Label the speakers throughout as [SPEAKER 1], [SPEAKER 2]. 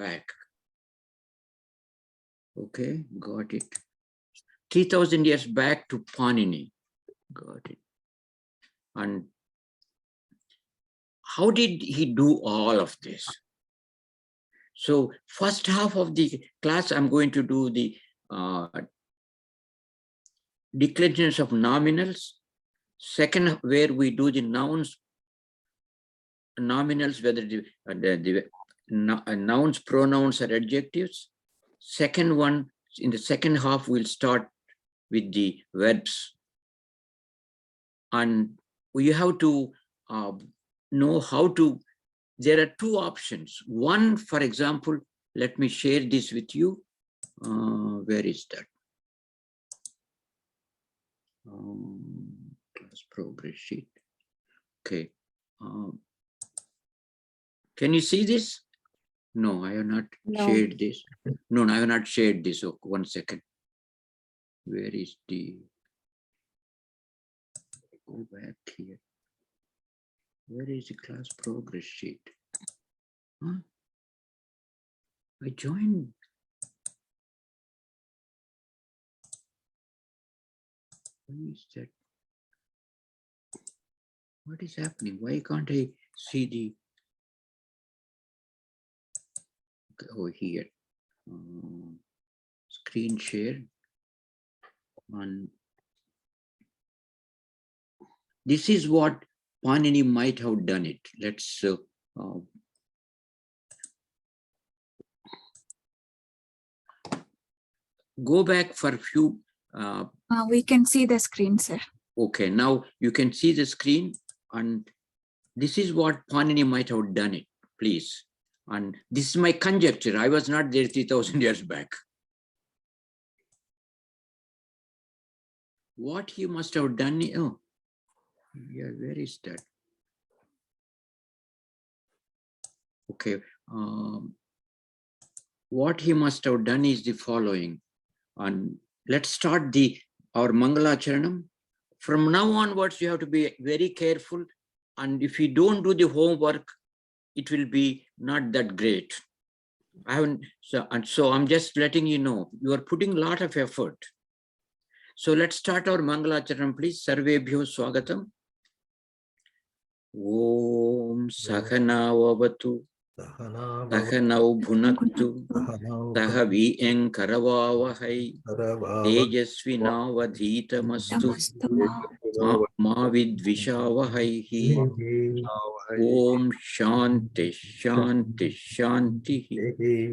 [SPEAKER 1] back. Okay, got it. 3,000 years back to Panini. Got it. And how did he do all of this? So first half of the class, I'm going to do the declensions of nominals. Second, where we do the nouns, nominals, whether the nouns, pronouns, or adjectives. Second one, in the second half, we'll start with the verbs. And we have to know how to, there are two options. One, for example, let me share this with you. Where is that? Class progress sheet. Okay. Can you see this? No, I have not shared this. No, I have not shared this. Oh, 1 second. Where is the, go back here. Where is the class progress sheet? Huh? I joined. Where is that? What is happening? Why can't I see the, oh, here, screen share. And this is what Panini might have done it. Let's go back for a few.
[SPEAKER 2] We can see the screen, sir.
[SPEAKER 1] Okay, now you can see the screen, and this is what Panini might have done it, please. And this is my conjecture. I was not there 3,000 years back. What he must have done, oh, yeah, where is that? Okay, what he must have done is the following. And let's start our Mangala Charanam. From now onwards, you have to be very careful. And if you don't do the homework, it will be not that great. So I'm just letting you know, you are putting a lot of effort. So let's start our Mangala Charanam, please. Sarvebhyo Swagatam. Om Sahana Vavatu. Sahanau Bhunaktu. Sahavi Karavavahai. Tejasvinavadhita Mastu. Mavid Vishavahaihi. Om Shanti Shanti Shanti.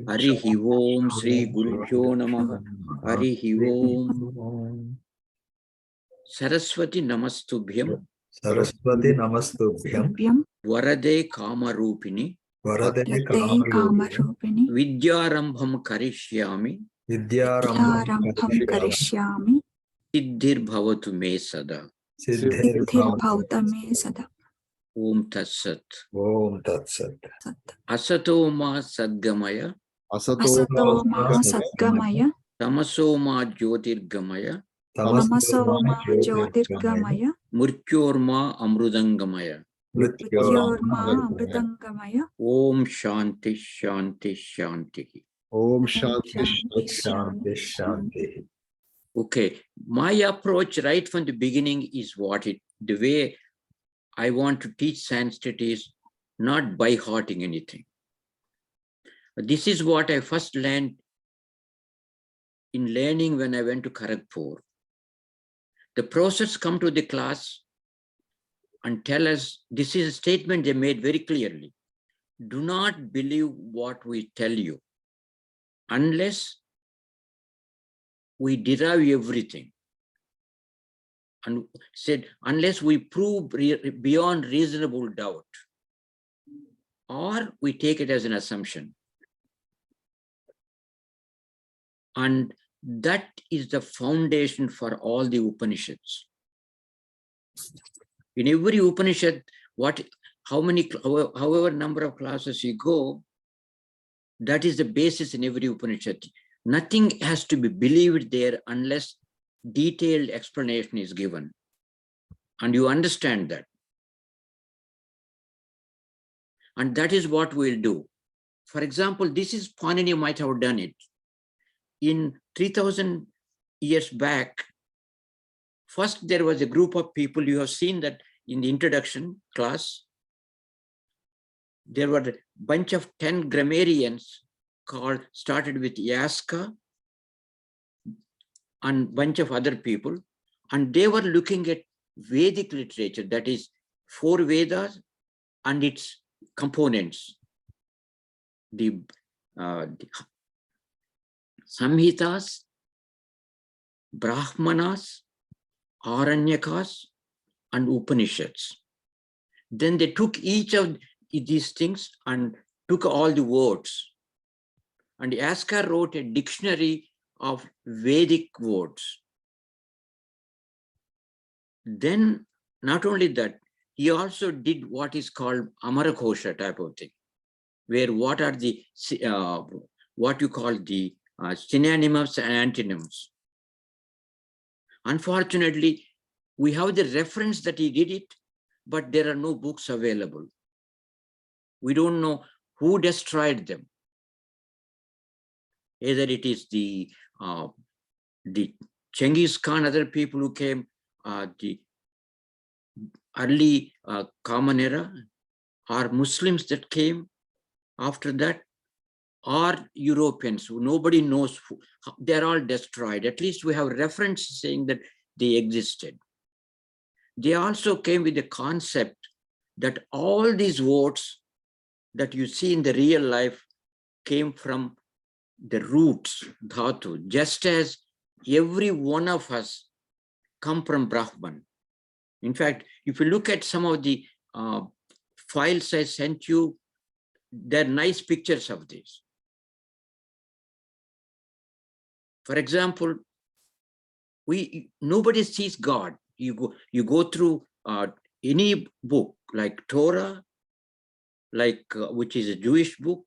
[SPEAKER 1] Harihi Om Sri Gurubhyo Namaha. Harihi Om. Saraswati Namastubhyam.
[SPEAKER 3] Saraswati Namastubhyam.
[SPEAKER 1] Varade Kamarupini.
[SPEAKER 3] Varade Kamarupini.
[SPEAKER 1] Vidyarambham Karishyami.
[SPEAKER 3] Vidyarambham
[SPEAKER 2] Karishyami.
[SPEAKER 1] Siddhir Bhavatu Me Sada.
[SPEAKER 2] Siddhir Bhavatu Me Sada.
[SPEAKER 1] Om Tat Sat.
[SPEAKER 3] Om Tat Sat.
[SPEAKER 1] Asato Ma Sadgamaya.
[SPEAKER 2] Asato Ma Sadgamaya.
[SPEAKER 1] Tamaso Ma Jyotirgamaya.
[SPEAKER 2] Tamaso Ma Jyotirgamaya.
[SPEAKER 1] Murtyorma Amrudangamaya.
[SPEAKER 2] Murtyorma Amrudangamaya.
[SPEAKER 1] Om Shanti Shanti Shanti.
[SPEAKER 3] Om Shanti Shanti Shanti.
[SPEAKER 1] Okay, my approach right from the beginning is the way I want to teach Sanskrit is not by hearting anything. This is what I first learned in learning when I went to Kharagpur. The professors come to the class and tell us, this is a statement they made very clearly. Do not believe what we tell you unless we derive everything. And said, unless we prove beyond reasonable doubt, or we take it as an assumption. And that is the foundation for all the Upanishads. In every Upanishad, however number of classes you go, that is the basis in every Upanishad. Nothing has to be believed there unless detailed explanation is given. And you understand that. And that is what we'll do. For example, this is Panini might have done it. In 3000 years back, first there was a group of people, you have seen that in the introduction class, there were a bunch of 10 grammarians started with Yaska and bunch of other people, and they were looking at Vedic literature, that is 4 Vedas and its components, the Samhitas, Brahmanas, Aranyakas, and Upanishads. Then they took each of these things and took all the words. And Yaska wrote a dictionary of Vedic words. Then, not only that, he also did what is called Amarakosha type of thing, where what are the, what you call the synonyms and antonyms. Unfortunately, we have the reference that he did it, but there are no books available. We don't know who destroyed them. Either it is the Genghis Khan, other people who came, the early Common Era, or Muslims that came after that, or Europeans who nobody knows, they're all destroyed. At least we have reference saying that they existed. They also came with the concept that all these words that you see in the real life came from the roots, dhatu, just as every one of us come from Brahman. In fact, if you look at some of the files I sent you, they're nice pictures of this. For example, nobody sees God. You go through any book like Torah, like which is a Jewish book,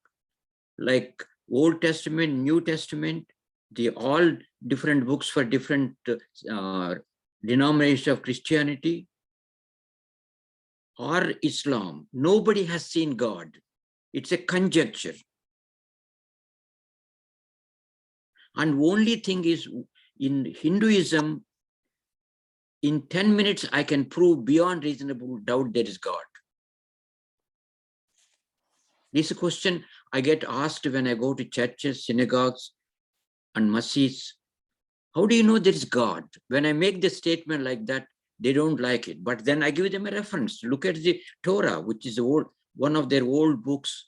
[SPEAKER 1] like Old Testament, New Testament, they all different books for different denominations of Christianity or Islam. Nobody has seen God. It's a conjecture. And only thing is, in Hinduism, in 10 minutes, I can prove beyond reasonable doubt there is God. This is a question I get asked when I go to churches, synagogues, and masjids. How do you know there is God? When I make the statement like that, they don't like it. But then I give them a reference. Look at the Torah, which is one of their old books.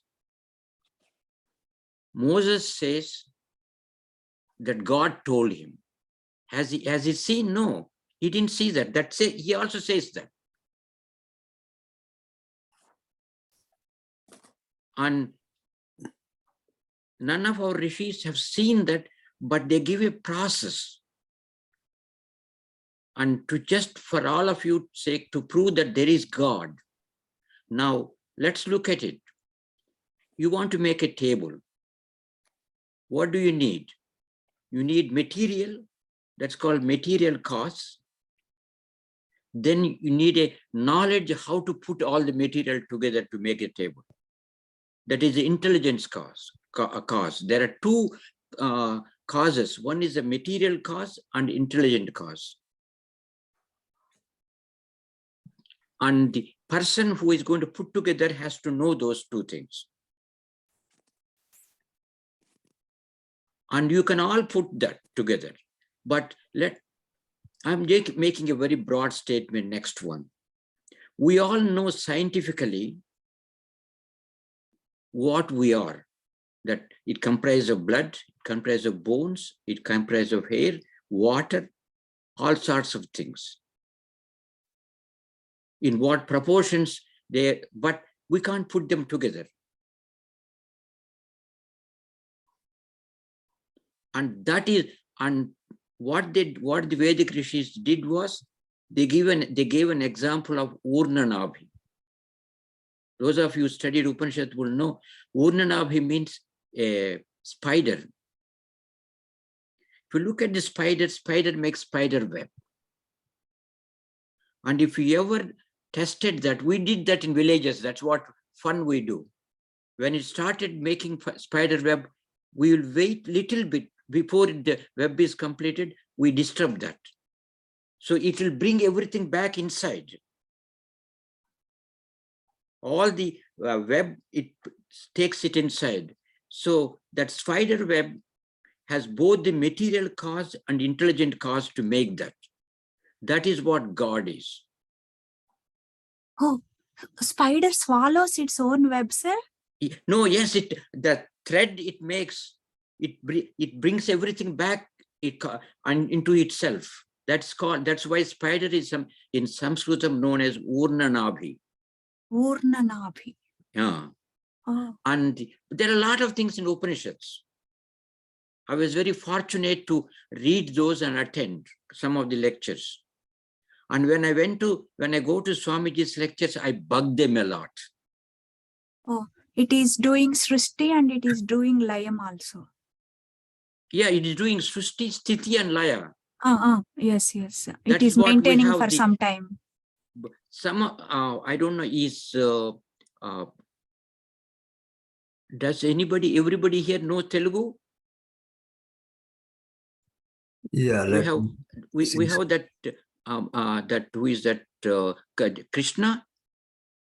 [SPEAKER 1] Moses says that God told him. Has he seen? No, he didn't see that. He also says that. And none of our rishis have seen that, but they give a process. And to just for all of you sake, to prove that there is God. Now, let's look at it. You want to make a table. What do you need? You need material, that's called material costs. Then you need a knowledge how to put all the material together to make a table. That is the intelligence cost. There are two causes. One is the material cost and intelligent cost. And the person who is going to put together has to know those two things. And you can all put that together. But I'm making a very broad statement, next one. We all know scientifically what we are, that it comprises of blood, it comprises of bones, it comprises of hair, water, all sorts of things. In what proportions but we can't put them together. And that is, and what the Vedic rishis did was, they gave an example of Urnanabhi. Those of you who studied Upanishad will know, Urnanabhi means a spider. If you look at the spider makes spider web. And if you ever tested that, we did that in villages, that's what fun we do. When it started making spider web, we will wait little bit before the web is completed. We disturb that. So it will bring everything back inside. All the web, it takes it inside. So that spider web has both the material cause and intelligent cause to make that. That is what God is.
[SPEAKER 2] Oh, spider swallows its own web, sir?
[SPEAKER 1] No, yes, the thread it makes, it brings everything back and into itself. That's why spider is in Sanskrit known as Urnanabhi.
[SPEAKER 2] Urnanabhi.
[SPEAKER 1] Yeah.
[SPEAKER 2] Oh.
[SPEAKER 1] And there are a lot of things in Upanishads. I was very fortunate to read those and attend some of the lectures. And when I go to Swamiji's lectures, I bug them a lot.
[SPEAKER 2] Oh, it is doing Srishti and it is doing Layam also.
[SPEAKER 1] Yeah, it is doing Srishti, Sthiti and Laya.
[SPEAKER 2] Yes. It
[SPEAKER 1] That
[SPEAKER 2] is
[SPEAKER 1] is what we
[SPEAKER 2] maintaining
[SPEAKER 1] have
[SPEAKER 2] for some time.
[SPEAKER 1] Some, I don't know, does everybody here know Telugu?
[SPEAKER 3] Yeah,
[SPEAKER 1] we have that, who is that, Krishna?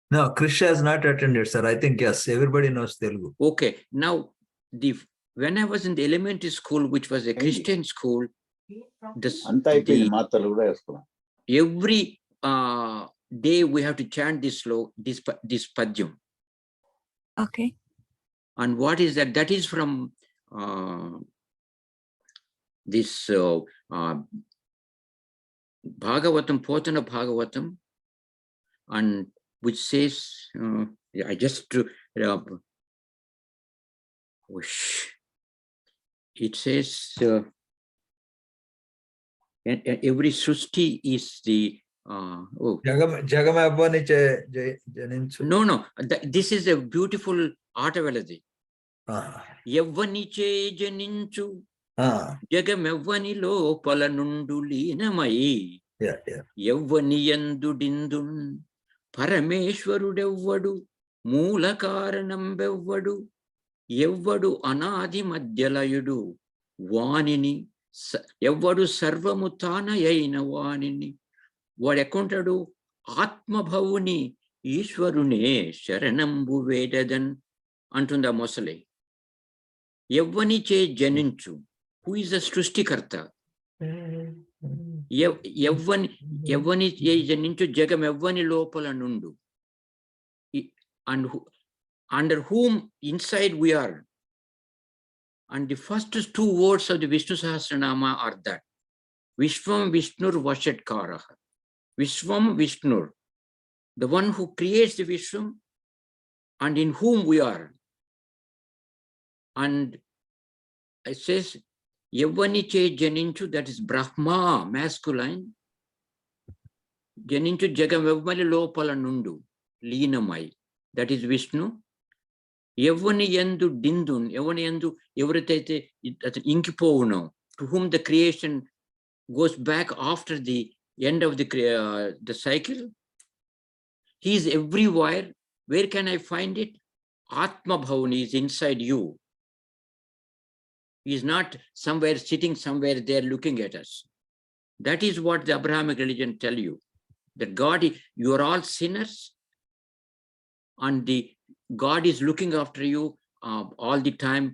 [SPEAKER 3] No, Krishna has not attended, sir. I think, yes, everybody knows Telugu.
[SPEAKER 1] Okay, now, when I was in the elementary school, which was a Christian school, every day we have to chant this padyam.
[SPEAKER 2] Okay.
[SPEAKER 1] And what is that? That is from this Bhagavatam, Potana Bhagavatam, and which says, I just, it says, every Srushti is the, no, this is a beautiful Artaveladi. Yavvaniche janinchu, Jagamevvani lopala nundu లీనమై, యవ్వనియందు డిందున్ పరమేశ్వరుడెవ్వడు మూల కారణంబెవ్వడు, ఎవ్వడు అనాది మధ్యలయుడు వానిని, ఎవ్వడు సర్వము తానయైన వానిని, వాడెక్కుంటాడు ఆత్మభవుని ఈశ్వరునే శరణంబు వేడదన్ అంటుంది ఆ మొసలి. యవ్వనిచే జనించు, హూ ఇస్ ద సృష్టికర్త? యవ్వని జనించు జగమెవ్వని లోపల నుండు, and under whom inside we are. And the first two words of the Vishnu Sahasranama are that Vishwam Vishnur Vashatkaraha. Vishwam Vishnur, the one who creates the Vishwam and in whom we are. And it says Yavvaniche janinchu, that is Brahma, masculine. Janinchu jagamevvani lopala nundu లీనమై, that is Vishnu. Yavvani yandu dindun, yavvani yandu ఎవరైతే ఇంకిపోవునో, to whom the creation goes back after the end of the cycle. He is everywhere. Where can I find it? Atma Bhavani is inside you. He is not somewhere sitting somewhere there looking at us. That is what the Abrahamic religion tell you, that God, you are all sinners, and God is looking after you all the time,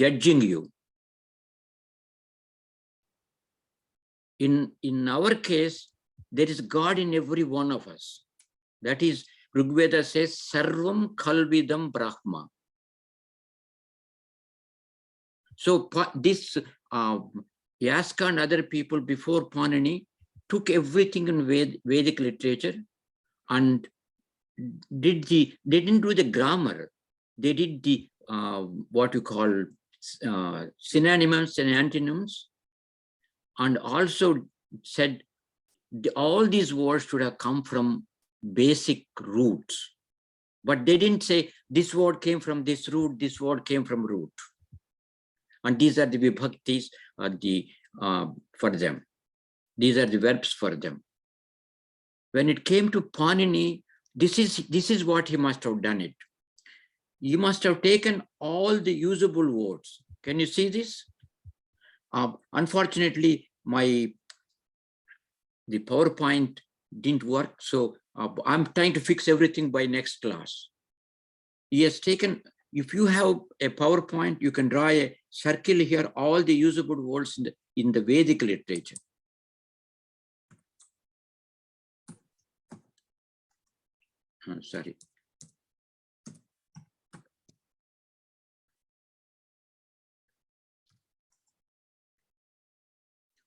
[SPEAKER 1] judging you. In our case, there is God in every one of us. That is, Rigveda says, Sarvam Kalvidam Brahma. So this Yaska and other people before Panini took everything in Vedic literature and they didn't do the grammar. They did the what you call synonyms and antonyms, and also said all these words should have come from basic roots. But they didn't say this word came from this root, this word came from root. And these are the vibhaktis for them. These are the verbs for them. When it came to Panini, This is what he must have done it. He must have taken all the usable words. Can you see this? Unfortunately, the PowerPoint didn't work. So I'm trying to fix everything by next class. He has taken, if you have a PowerPoint, you can draw a circle here, all the usable words in the Vedic literature. Sorry.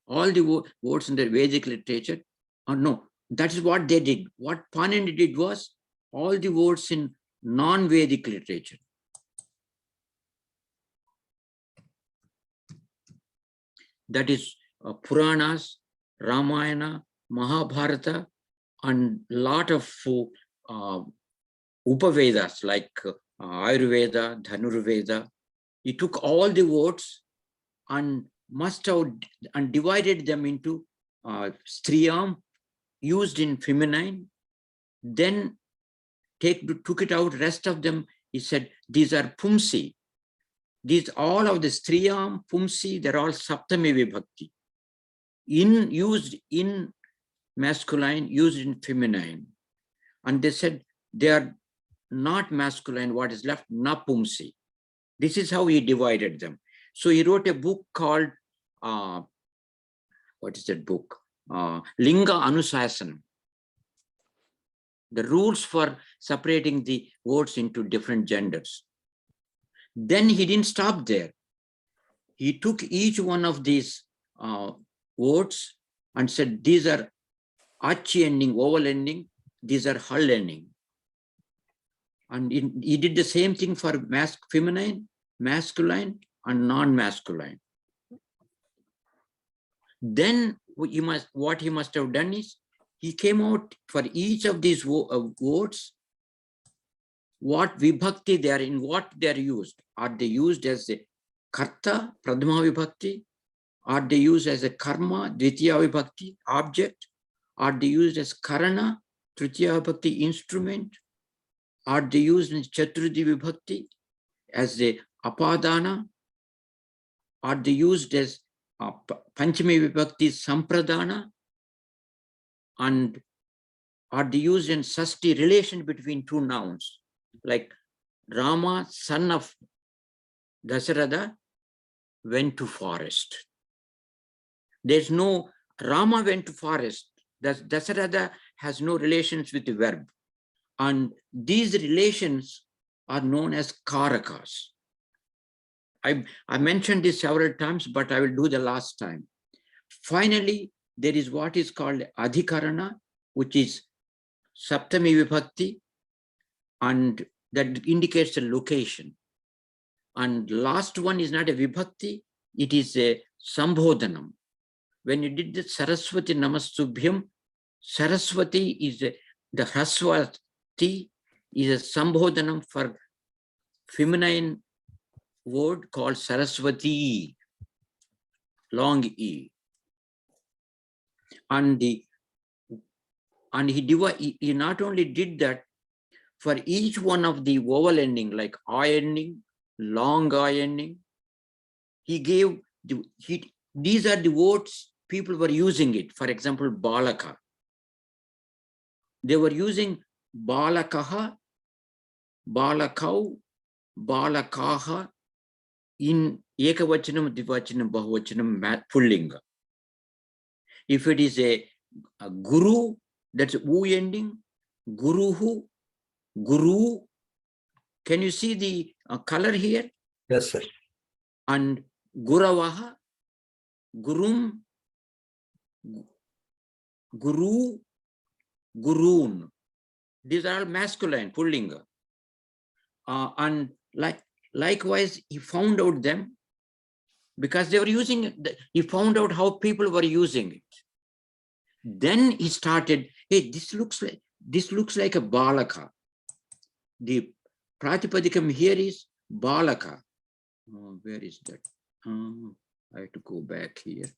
[SPEAKER 1] All the words in the Vedic literature, no, that is what they did. What Panini did was all the words in non-Vedic literature. That is Puranas, Ramayana, Mahabharata, and lot of Upavedas like Ayurveda, Dhanurveda. He took all the words and must have and divided them into striyam, used in feminine, then took it out, rest of them, he said, these are pumsi. These all of the striyam, pumsi, they're all saptami vibhakti. Used in masculine, used in feminine. And they said they are not masculine, what is left, napumsi. This is how he divided them. So he wrote a book called, what is that book? Linga Anusasanam. The rules for separating the words into different genders. Then he didn't stop there. He took each one of these words and said, these are achi ending, vowel ending, these are hull ending. And he did the same thing for feminine, masculine, and non-masculine. Then what he must have done is, he came out for each of these words, what vibhakti they are in, what they are used. Are they used as a karta, pradhama vibhakti? Are they used as a karma, dvitiya vibhakti, object? Are they used as karana, tritiya vibhakti, instrument? Are they used in chaturthi vibhakti as a apadana? Are they used as panchami vibhakti, sampradana? And are they used in sasti, relation between two nouns? Like Rama, son of Dasarada, went to forest. There's no, Rama went to forest. Dasarada has no relations with the verb. And these relations are known as karakas. I mentioned this several times, but I will do the last time. Finally, there is what is called adhikarana, which is saptami vibhakti, and that indicates the location. And last one is not a vibhakti, it is a sambodhanam. When you did the Saraswati Namastubhyam, Saraswati is the Hraswati is a sambodhanam for feminine word called Saraswati, long E. And he not only did that, for each one of the vowel ending, like I ending, long I ending, he gave, these are the words people were using it. For example, balaka. They were using balakaha, balakau, balakaha in ekavachanam, dvivachanam, bahuvachanam, pullinga. If it is a guru, that's u ending, guruhu, guru. Can you see the color here?
[SPEAKER 3] Yes, sir.
[SPEAKER 1] And guravaha, gurum, guru, gurun. These are all masculine, pullinga. And likewise, he found out them because they were using it. He found out how people were using it. Then he started, hey, this looks like a balaka. The pratipadikam here is balaka. Where is that? I have to go back here.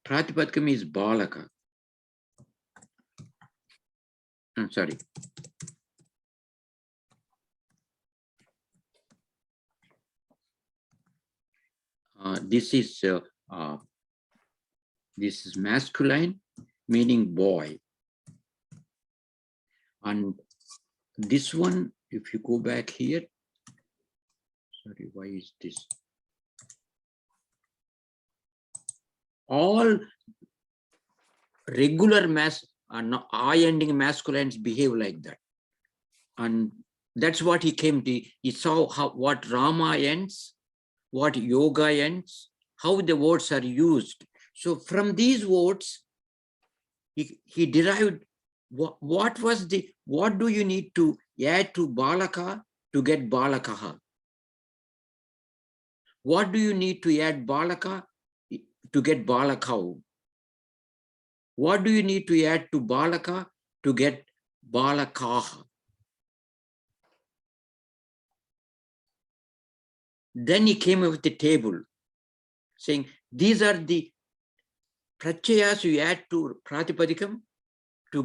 [SPEAKER 1] Pratipadikam is Balaka. I'm sorry. This is masculine, meaning boy. And this one, if you go back here, sorry, why is this? All regular I-ending masculines behave like that. And that's what he came to. He saw what Rama ends, what yoga ends, how the words are used. So from these words, he derived what do you need to add to Balaka to get Balakaha? What do you need to add Balaka to get Balakau? What do you need to add to Balaka to get Balakaha? Then he came up with the table saying, these are the pratyayas you add to Pratipadikam to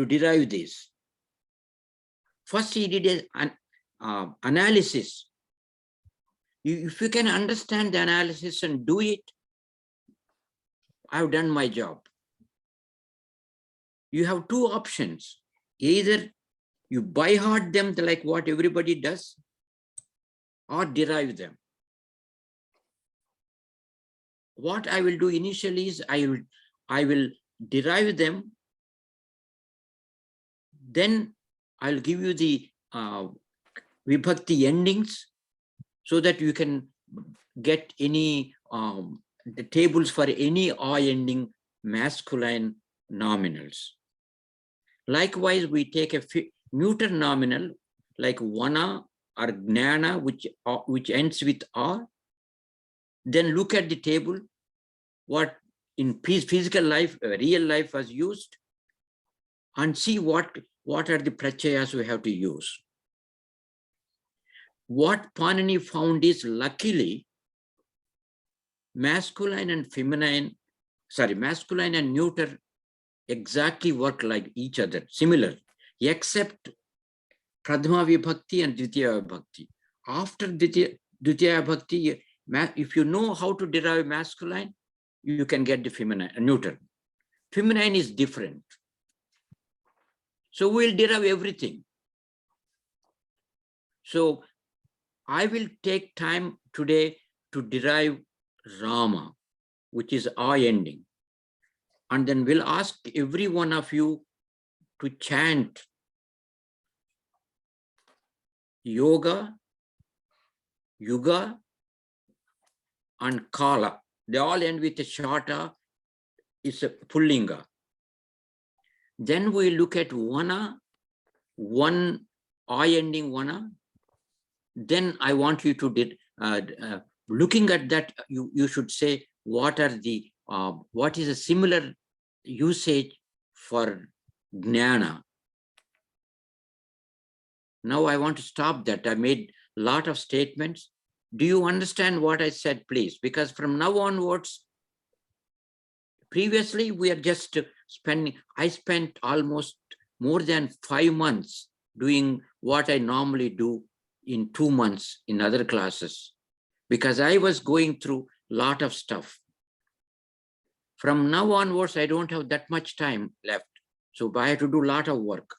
[SPEAKER 1] derive this. First, he did an analysis. If you can understand the analysis and do it, I've done my job. You have two options. Either you by heart them like what everybody does, or derive them. What I will do initially is I will derive them. Then I'll give you the vibhakti endings so that you can get any the tables for any I ending masculine nominals. Likewise, we take a neuter nominal like vana or gnana, which ends with a. Then look at the table, what in physical life, real life was used, and see what are the pratyayas we have to use. What Panini found is, luckily, masculine and neuter exactly work like each other, similar, except Pradhama Vibhakti and Dvitiya Vibhakti. After Dvitiya Vibhakti, if you know how to derive masculine, you can get the feminine, neuter. Feminine is different. So we'll derive everything. So I will take time today to derive Rama, which is I ending. And then we'll ask every one of you to chant yoga, yuga, and kala. They all end with a shata, it's a pullinga. Then we look at vana, one I ending vana. Then I want you to looking at that, you should say what is a similar usage for jnana. Now I want to stop that. I made a lot of statements. Do you understand what I said, please? Because from now onwards, previously we are just I spent almost more than 5 months doing what I normally do in 2 months in other classes, because I was going through a lot of stuff. From now onwards, I don't have that much time left. So I have to do a lot of work.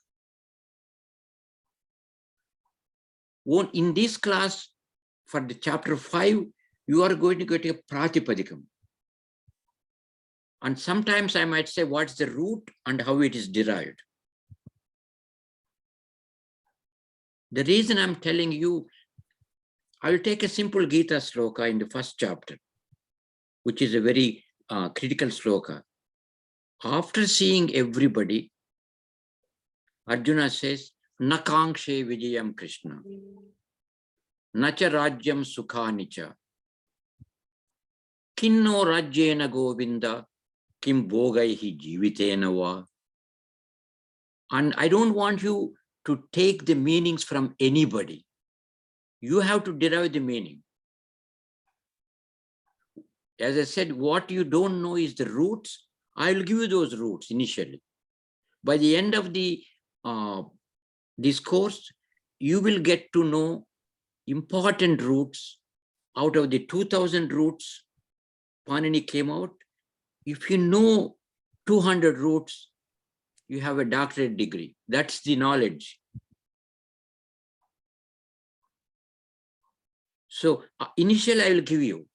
[SPEAKER 1] In this class, for the chapter 5, you are going to get a Pratipadikam. And sometimes I might say what's the root and how it is derived. The reason I'm telling you, I'll take a simple Gita sloka in the first chapter, which is a very critical sloka. After seeing everybody, Arjuna says, Nakankshe Vijayam Krishna, Nacha Rajyam Sukhanicha, Kinno Rajyena Govinda, Kim Bogaihi Jivitena Va. And I don't want you to take the meanings from anybody. You have to derive the meaning. As I said, what you don't know is the roots. I will give you those roots initially. By the end of the discourse, you will get to know important roots. Out of the 2000 roots, Panini came out. If you know 200 roots, you have a doctorate degree. That's the knowledge. So initially I will give you,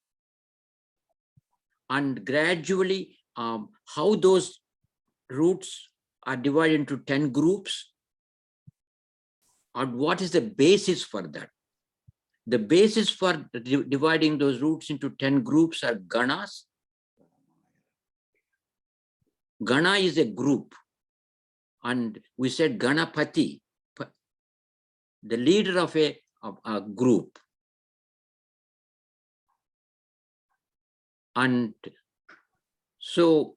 [SPEAKER 1] and gradually how those roots are divided into 10 groups, and what is the basis for that. The basis for dividing those roots into 10 groups are ganas. Gana is a group, and we said Ganapati, the leader of a group. And so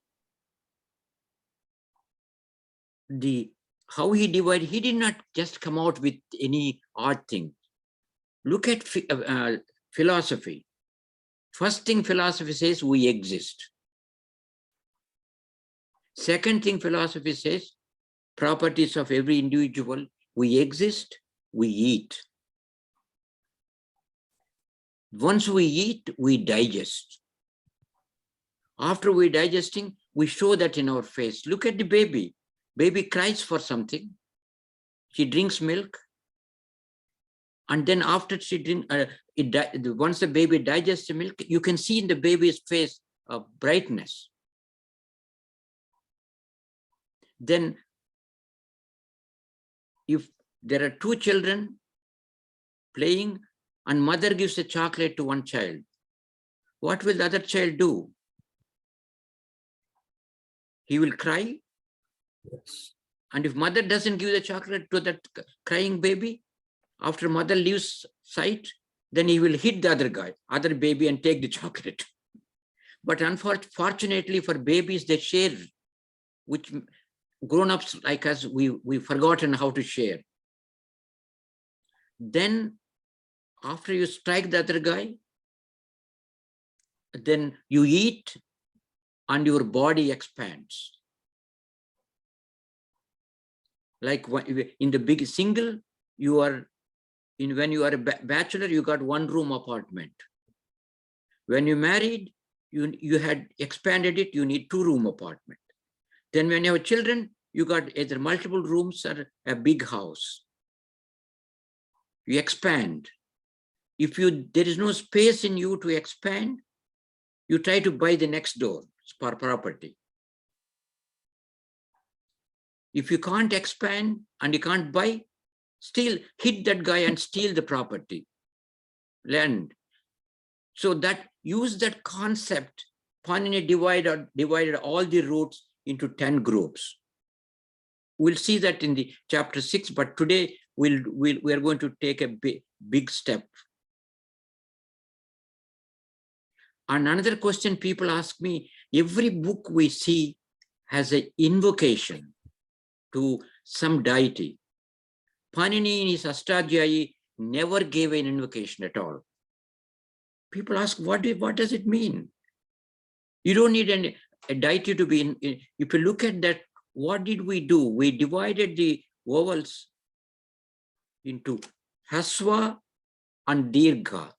[SPEAKER 1] how he divided, he did not just come out with any odd thing. Look at philosophy. First thing philosophy says, we exist. Second thing philosophy says, properties of every individual, we exist, we eat. Once we eat, we digest. After we digesting, we show that in our face. Look at the baby. Baby cries for something. She drinks milk. And then after she drinks, once the baby digests the milk, you can see in the baby's face a brightness. Then if there are two children playing and mother gives a chocolate to one child, what will the other child do? He will cry.
[SPEAKER 3] Yes.
[SPEAKER 1] And if mother doesn't give the chocolate to that crying baby, after mother leaves sight, then he will hit the other baby and take the chocolate. But unfortunately for babies, they share, which grown-ups like us, we've forgotten how to share. Then after you strike the other guy, then you eat and your body expands. Like in the big single, when you are a bachelor, you got one room apartment. When you married, you had expanded it, you need 2-room apartment. Then when you have children, you got either multiple rooms or a big house. You expand. If there is no space in you to expand, you try to buy the next door for property. If you can't expand and you can't buy, still hit that guy and steal the property, land. So use that concept. Panini divided all the roots into 10 groups. We'll see that in the chapter 6, but today we are going to take a big step. And another question people ask me, every book we see has an invocation to some deity. Panini in his Astadhyayi never gave an invocation at all. People ask, what does it mean? You don't need a deity to be in. If you look at that, what did we do? We divided the vowels into Haswa and Dirgha,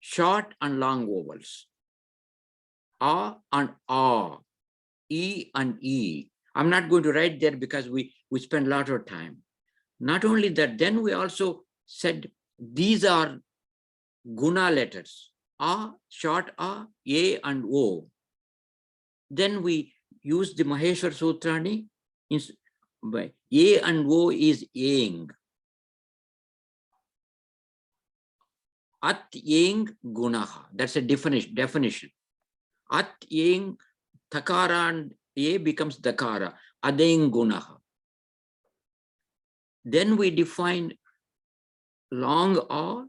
[SPEAKER 1] short and long vowels. A and A, E and E. I'm not going to write there because we spend a lot of time. Not only that, then we also said these are guna letters. A, short A and O. Then we use the Maheshwar Sutrani. A and O is Yeng. At Yeng Gunaha. That's a definition. At Yeng Takara and A becomes Dakara. Adeng Gunaha. Then we define long A,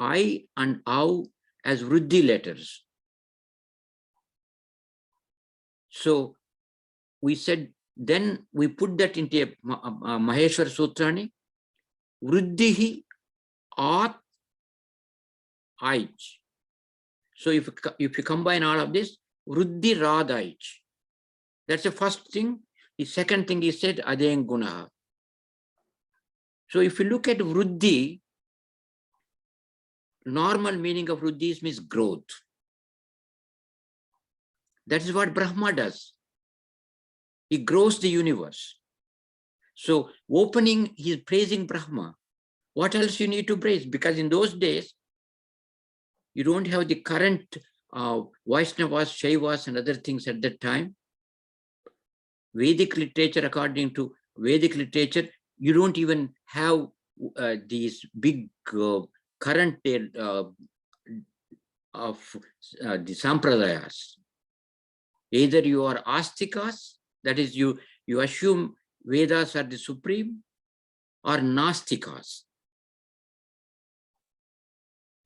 [SPEAKER 1] I and Au as Vriddhi letters. So we said, then we put that into a Maheshwar Sutrani. Vriddhihi At Aich. So if you combine all of this, Vruddhi Radhaich. That's the first thing. The second thing he said, Adeng Gunaha. So if you look at Vruddhi, normal meaning of Vruddhi means growth. That is what Brahma does. He grows the universe. So opening, he's praising Brahma. What else you need to praise? Because in those days, you don't have the current Vaishnavas, Shaivas, and other things at that time. Vedic literature, according to Vedic literature, you don't even have these big current of the sampradayas. Either you are astikas, that is you assume Vedas are the supreme, or nastikas.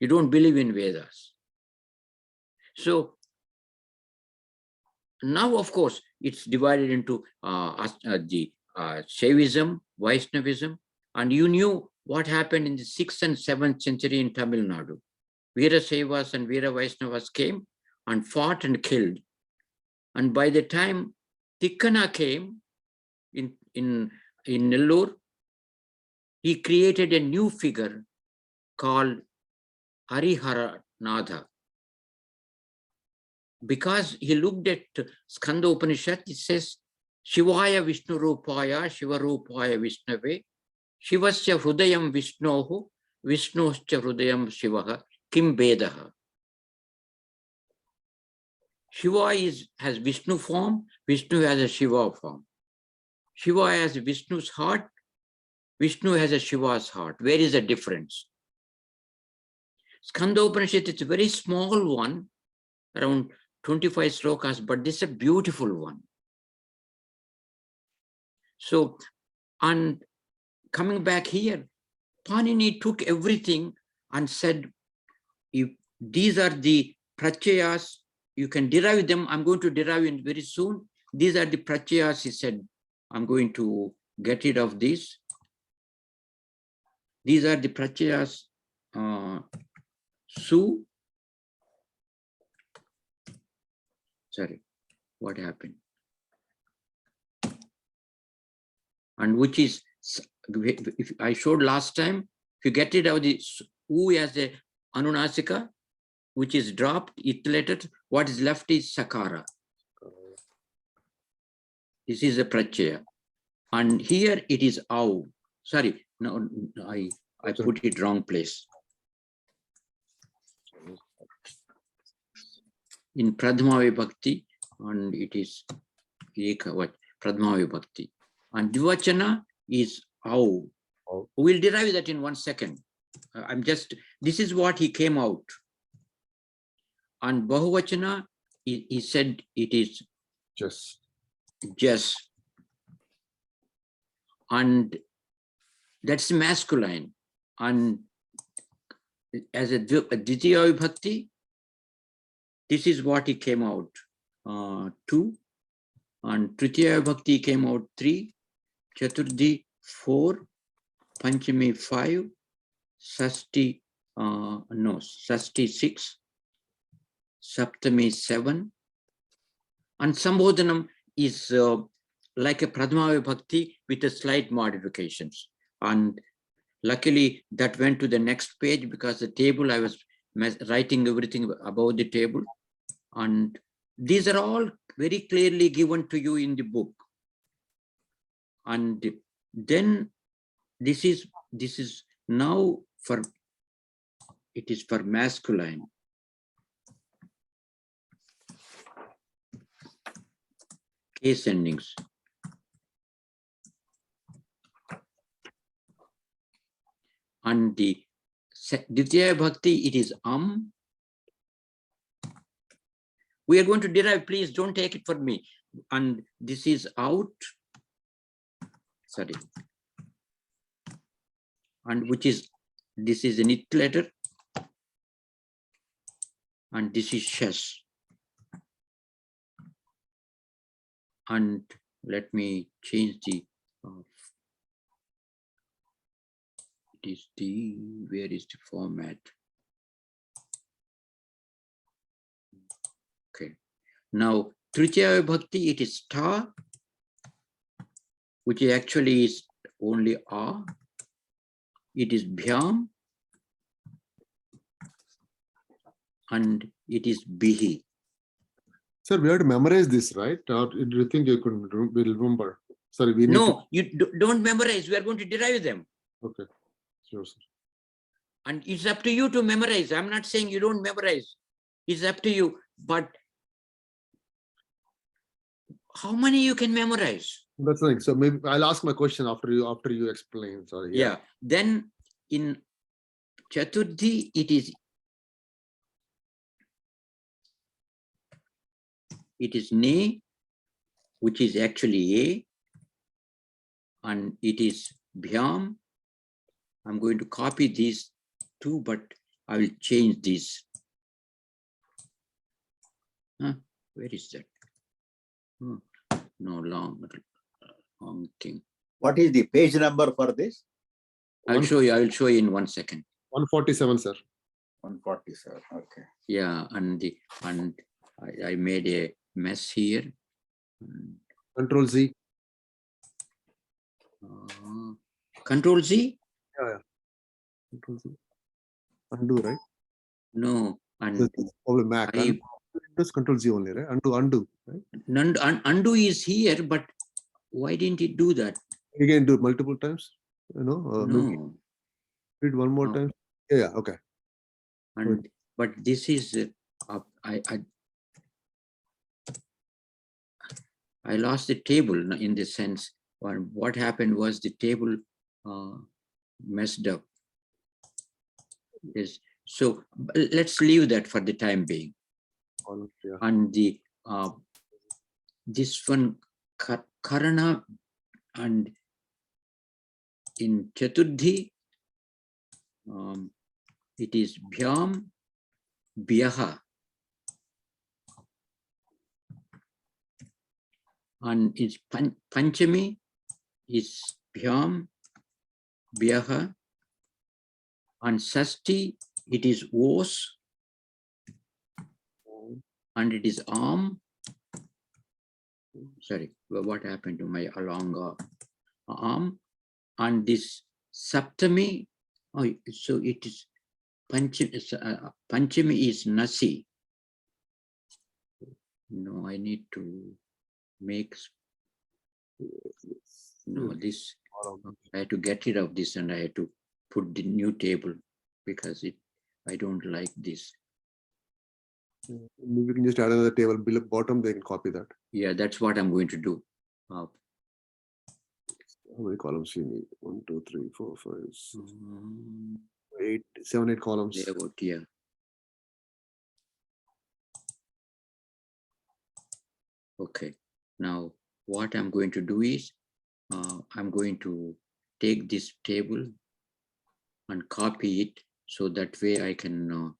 [SPEAKER 1] You don't believe in Vedas. So now, of course, it's divided into Shaivism, Vaishnavism, and you knew what happened in the 6th and 7th century in Tamil Nadu. Veera Shaivas and Veera Vaishnavas came and fought and killed. And by the time Tikkana came in Nellore, he created a new figure called Hariharanatha. Because he looked at Skanda Upanishad, it says, Shivaya Vishnu Rupaya, Shiva Rupaya Vishnave, Shivasya Hrudayam Vishnohu, Vishnoscha Hrudayam Shivaha, Kim Vedaha. Shiva has Vishnu form, Vishnu has a Shiva form. Shiva has Vishnu's heart, Vishnu has a Shiva's heart. Where is the difference? Skanda Upanishad, it's a very small one, around 25 slokas, but this is a beautiful one. So, and coming back here, Panini took everything and said, if these are the pratyayas, you can derive them. I'm going to derive it very soon. These are the pratyayas, he said. I'm going to get rid of this. These are the pratyayas, Su. Sorry, what happened? And which is, if I showed last time, if you get rid of the U as a Anunasika, which is dropped, iterated, what is left is Sakara. This is a Pratyaya. And here it is Au. Sorry, no, I put it wrong place. In Pradhama Vibhakti, and it is Pradhama Vibhakti. And Dvachana is Au. We'll derive that in 1 second. This is what he came out. And Bahuvachana, he said it is just. And that's masculine. And as a Dvitiya Vibhakti, this is what he came out, 2. And Tritiya Vibhakti came out 3. Chaturthi 4. Panchami 5. Sashti, Sashti 6. Saptami 7. And Sambodhanam is like a Pradhama Vibhakti with a slight modifications. And luckily that went to the next page because the table, I was writing everything about the table. And these are all very clearly given to you in the book. And then this is now it is for masculine. Case endings. And the Dvitiya Bhakti, it is We are going to derive, please don't take it from me. And this is out. Sorry. And this is an it letter. And this is Shas. And let me change the, where is the format? Okay. Now, Tritiya Bhakti, it is ta, which actually is only a. It is bhyam, and it is bihi.
[SPEAKER 4] Sir, we have to memorize this, right? Or do you think you could remember? Sorry, we need
[SPEAKER 1] No, you don't memorize. We are going to derive them.
[SPEAKER 4] Okay, sure, sir.
[SPEAKER 1] And it's up to you to memorize. I'm not saying you don't memorize. It's up to you. But how many you can memorize?
[SPEAKER 4] That's the thing. So maybe I'll ask my question after you explain. Sorry.
[SPEAKER 1] Yeah. Then in Chaturthi, it is ne, which is actually a, and it is bhyam. I'm going to copy these two, but I will change this. Huh? Where is that? No, long thing.
[SPEAKER 5] What is the page number for this?
[SPEAKER 1] I will show you in 1 second.
[SPEAKER 4] 147, sir.
[SPEAKER 5] 147. Okay.
[SPEAKER 1] Yeah, and I made a mess here.
[SPEAKER 4] Control Z.
[SPEAKER 1] Control Z?
[SPEAKER 4] Yeah. Control Z. Undo, right?
[SPEAKER 1] No,
[SPEAKER 4] This
[SPEAKER 1] and
[SPEAKER 4] is probably Mac. Just Control Z only, right? Undo, right?
[SPEAKER 1] undo is here, but why didn't it do that?
[SPEAKER 4] You can do it multiple times. Maybe
[SPEAKER 1] No.
[SPEAKER 4] read one more
[SPEAKER 1] No.
[SPEAKER 4] time. Yeah, okay.
[SPEAKER 1] And but this is I lost the table in the sense. What happened was the table messed up. Yes. So let's leave that for the time being.
[SPEAKER 4] Yeah.
[SPEAKER 1] And the this one Karana, and in Chaturthi it is bhyam bhyaha, and its Panchami is bhyam bhyaha, and Sasti it is os, and it is arm. Sorry, what happened to my along arm? And this Saptami, so it is Panchami is Nasi. No, I need to make this. I had to get rid of this, and I had to put the new table because I don't like this.
[SPEAKER 4] We can just add another table below bottom. They can copy that.
[SPEAKER 1] Yeah, that's what I'm going to do.
[SPEAKER 4] How many columns you need? 1, 2, 3, 4, 5, 6, 8, 7, 8 columns.
[SPEAKER 1] Yeah. Okay. Now, what I'm going to do is, I'm going to take this table and copy it, so that way I can.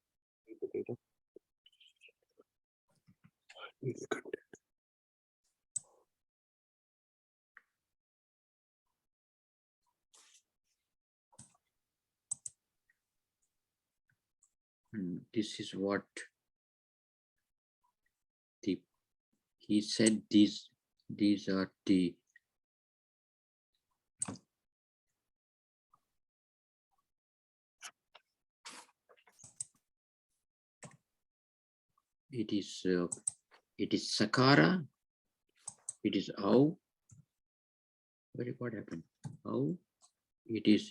[SPEAKER 1] And this is what he said. These are the it is Sakara, it is Au. What happened? Au, it is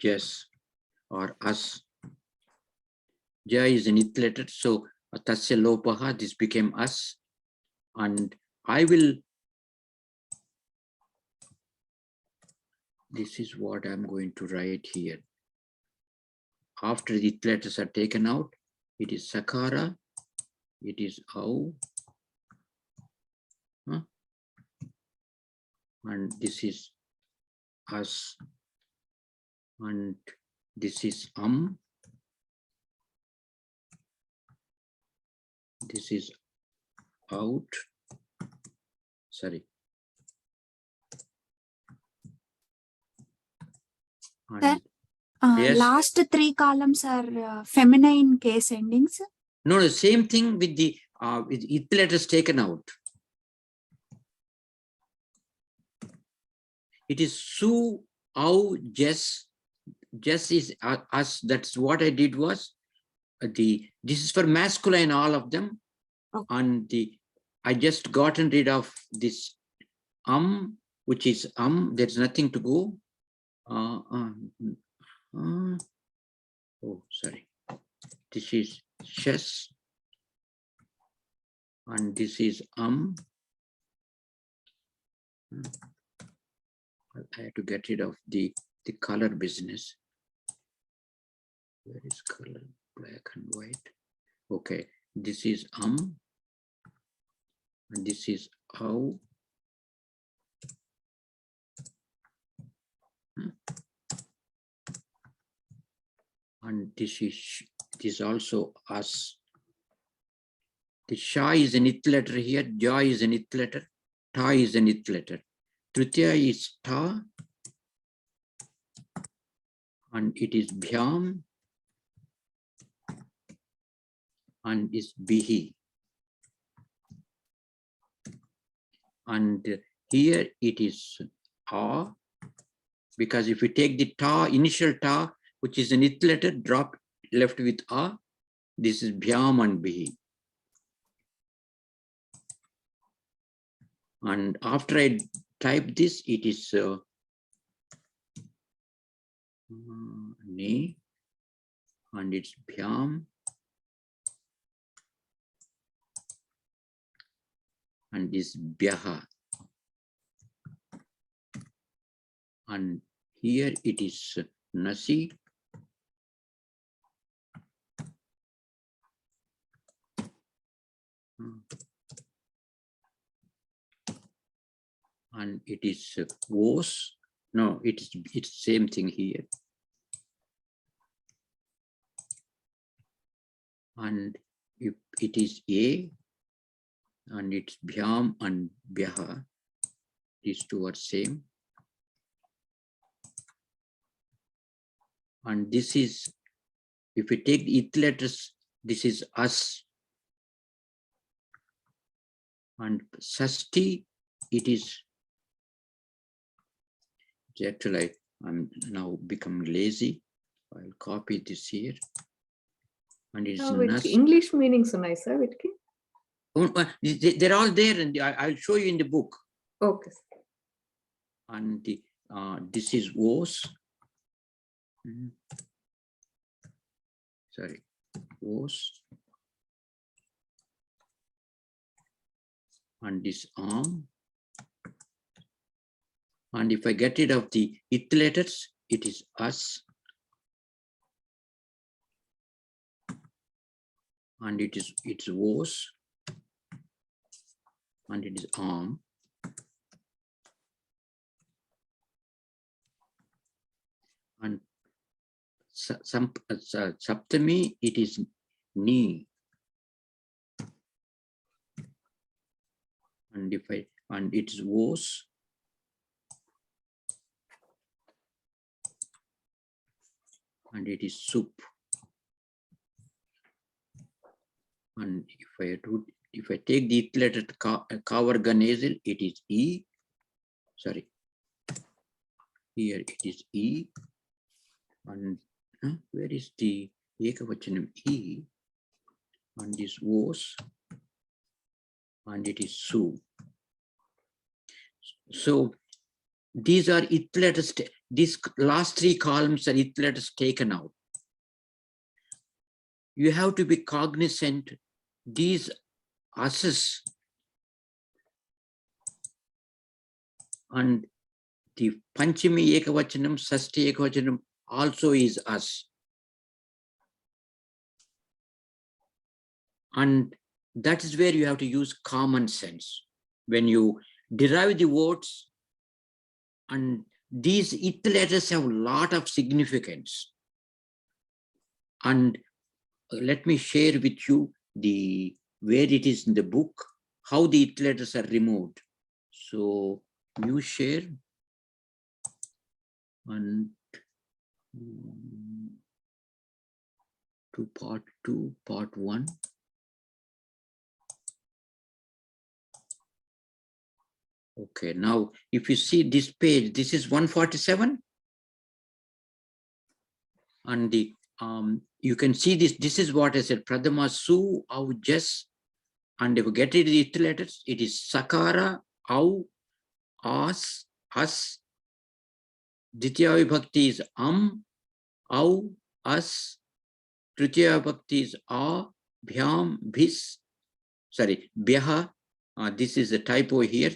[SPEAKER 1] Jes or us. Ja is an it letter, so Tasya Lopaha, this became us. And I will, this is what I'm going to write here. After the letters are taken out, it is Sakara, it is Au, and this is us, and this is this is out, sorry. And yes.
[SPEAKER 2] Last 3 columns are feminine case endings.
[SPEAKER 1] No, the same thing with the with it letters taken out. It is Su, Au, Jess. Jess is us. That's what I did was this is for masculine, all of them.
[SPEAKER 2] Okay.
[SPEAKER 1] And I just gotten rid of this which is there's nothing to go. Oh, sorry. This is chess. And this is I had to get rid of the color business. Where is color? Black and white. Okay, this is and this is Au. And this is also us. The Sha is an it letter here, Ja is an it letter, Ta is an it letter. Tritiya is Ta, and it is Bhyam, and is Bihi. And here it is A, because if you take the Ta, initial Ta, which is an it letter, drop left with A, this is Bhyam and Bihi. And after I type this, it is Ne, and it's Bhyam, and this Byaha. And here it is Nasi. And it is was. No, it's same thing here. And if it is A, and it's Bhyam and Byaha, these two are same. And this is, if we take the it letters, this is us. And Sasti, it is, actually, I'm now becoming lazy. I'll copy this here. And it's Nas.
[SPEAKER 6] English meanings ఉన్నాయి sir వీటికి.
[SPEAKER 1] They're all there, and I'll show you in the book.
[SPEAKER 6] Okay.
[SPEAKER 1] And this is was. Sorry, was. And this arm. And if I get rid of the it letters, it is us. And it's was. And it is arm. And some Saptami, it is knee. And if and it was. And it is soup. And if I take the it letter Kavarga nasal, it is E. Sorry. Here it is E. And where is the Ekavachanam E? And this was. And it is Su. So these are it letters. These last three columns are it letters taken out. You have to be cognizant. These As's and the Panchami Ekavachanam, Sasti Ekavachanam also is us. And that is where you have to use common sense. When you derive the words, and these it letters have a lot of significance. And let me share with you where it is in the book, how the it letters are removed. So you share and to part 2, part 1. Okay, now if you see this page, this is 147. And the you can see this is what I said, Pradama Su Au Jas. And if you get it the letters, it is Sakara, Au, As, As. Ditya Vibhakti is Au, As. Tritiya Vibhakti is A, Bhyam, Bhis. Sorry, Bhyaha. This is a typo here.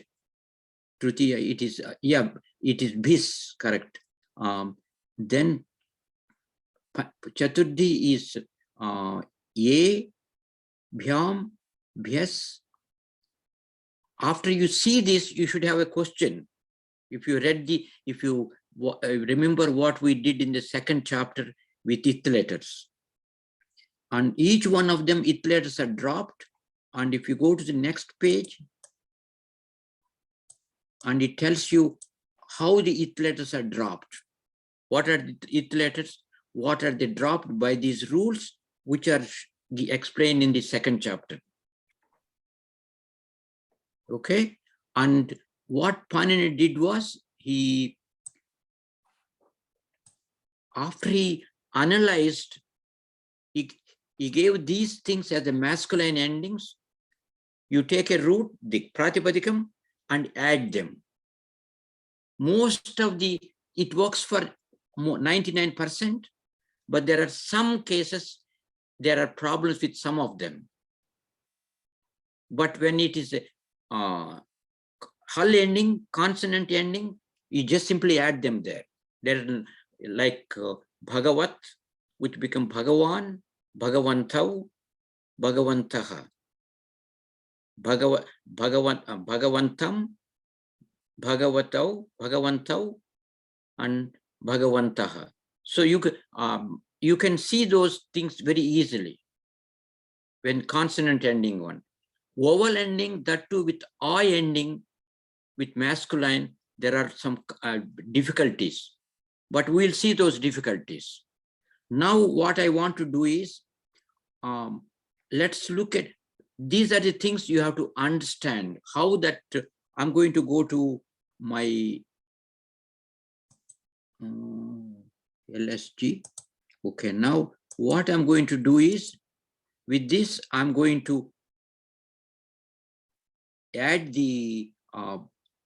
[SPEAKER 1] Tritiya, it is, yeah, it is Bhis, correct. Then Chaturthi is Ye, Bhyam, Bhyas. After you see this, you should have a question. If you read if you remember what we did in the second chapter with it letters. And each one of them, it letters are dropped. And if you go to the next page, and it tells you how the it letters are dropped. What are the it letters? What are they dropped by these rules, which are explained in the second chapter. Okay, and what Panini did was, after he analyzed, he gave these things as the masculine endings. You take a root, the Pratipadikam, and add them. Most of it works for 99%, but there are some cases, there are problems with some of them. But when it is a hull ending, consonant ending, you just simply add them there. They're like Bhagavat, which become Bhagavan, Bhagavantav, Bhagavantaha, Bhagavantam, Bhagavatav, Bhagavantav, and Bhagavantaha. So you can see those things very easily when consonant ending one. Vowel ending, that too with I ending, with masculine, there are some difficulties, but we'll see those difficulties. Now what I want to do is, let's look at, these are the things you have to understand, how that, I'm going to go to my LSG. Okay, now what I'm going to do is, with this, I'm going to add these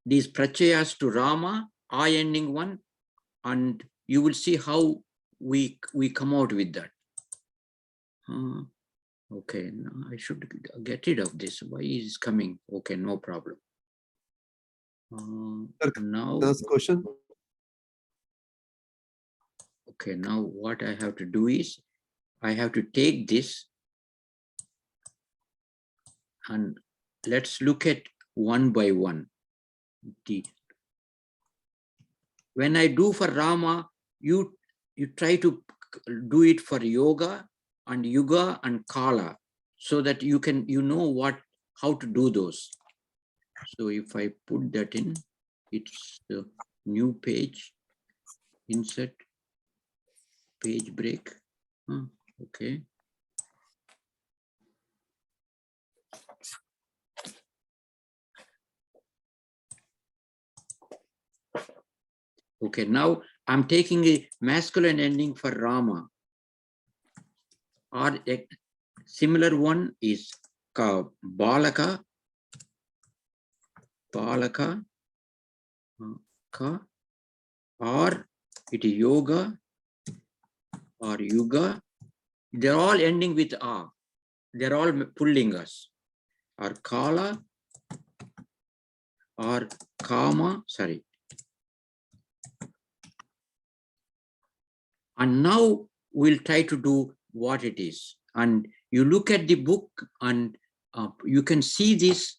[SPEAKER 1] prachayas to Rama, I ending one, and you will see how we come out with that. Okay, now I should get rid of this. Why is it coming? Okay, no problem. Now,
[SPEAKER 4] That's the question.
[SPEAKER 1] okay, now what I have to do is, I have to take this and let's look at one by one. When I do for Rama, you try to do it for yoga and yuga and kala, so that you know how to do those. So if I put that in, it's the new page, insert, page break. Okay. Okay, now I'm taking a masculine ending for Rama. Or a similar one is Balaka, Balaka, Ka, or it is Yoga or Yuga. They're all ending with A. They're all pulling us. Or Kala or Kama, sorry. And now we'll try to do what it is. And you look at the book and you can see this.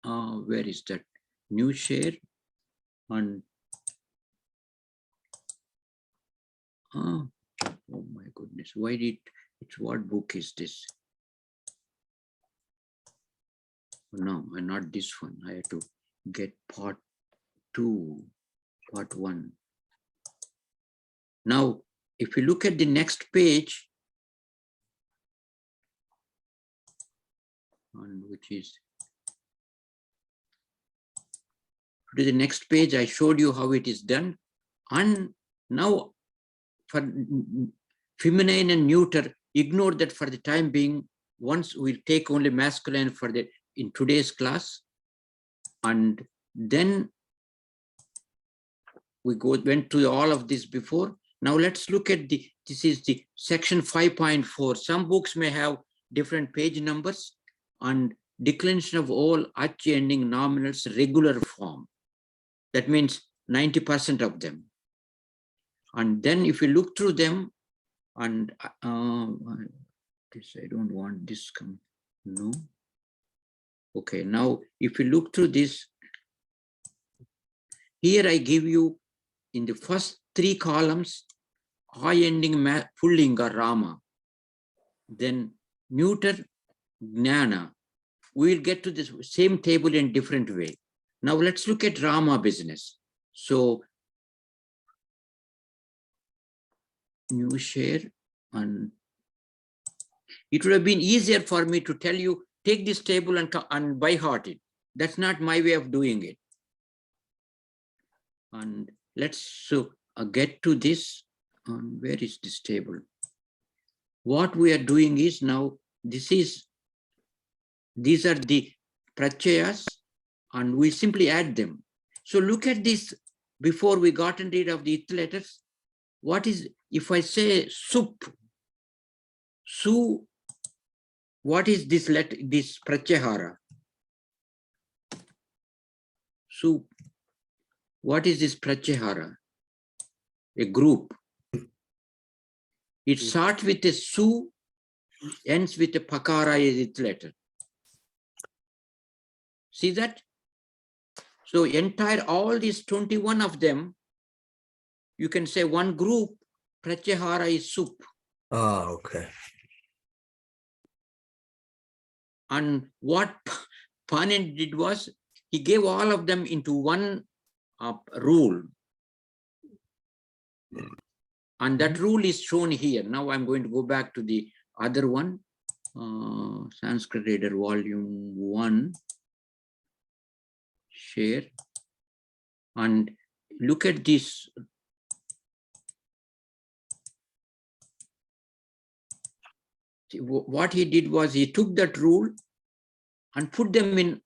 [SPEAKER 1] Where is that? New share. And oh my goodness, why did it's what book is this? No, not this one. I have to get part 2, part 1. Now, if you look at the next page, and which is to the next page. I showed you how it is done. And now for feminine and neuter, ignore that for the time being. Once we take only masculine for the in today's class. And then we went through all of this before. Now let's look at this is the section 5.4. Some books may have different page numbers. And declension of all ach ending nominals regular form. That means 90% of them. And then if you look through them, and this I don't want this come, no. Okay, now if you look through this, here I give you in the first 3 columns, I ending pullinga Rama, then neuter Gnana. We'll get to this same table in different way. Now let's look at Rama business. So new share, and it would have been easier for me to tell you, take this table and by heart it. That's not my way of doing it. And let's get to this. Where is this table? What we are doing is now, these are the prachayas, and we simply add them. So look at this before we gotten rid of the it letters. What is, if I say sup, su, what is this letter, this pratyahara? Su, what is this pratyahara? A group. It starts with a su, ends with a pakara is its letter. See that? So entire, all these 21 of them, you can say one group, pratyahara is sup.
[SPEAKER 3] Ah, okay.
[SPEAKER 1] And what Panin did was, he gave all of them into one rule. And that rule is shown here. Now I'm going to go back to the other one, Sanskrit Reader Volume 1, share, and look at this. See, what he did was he took that rule and put them in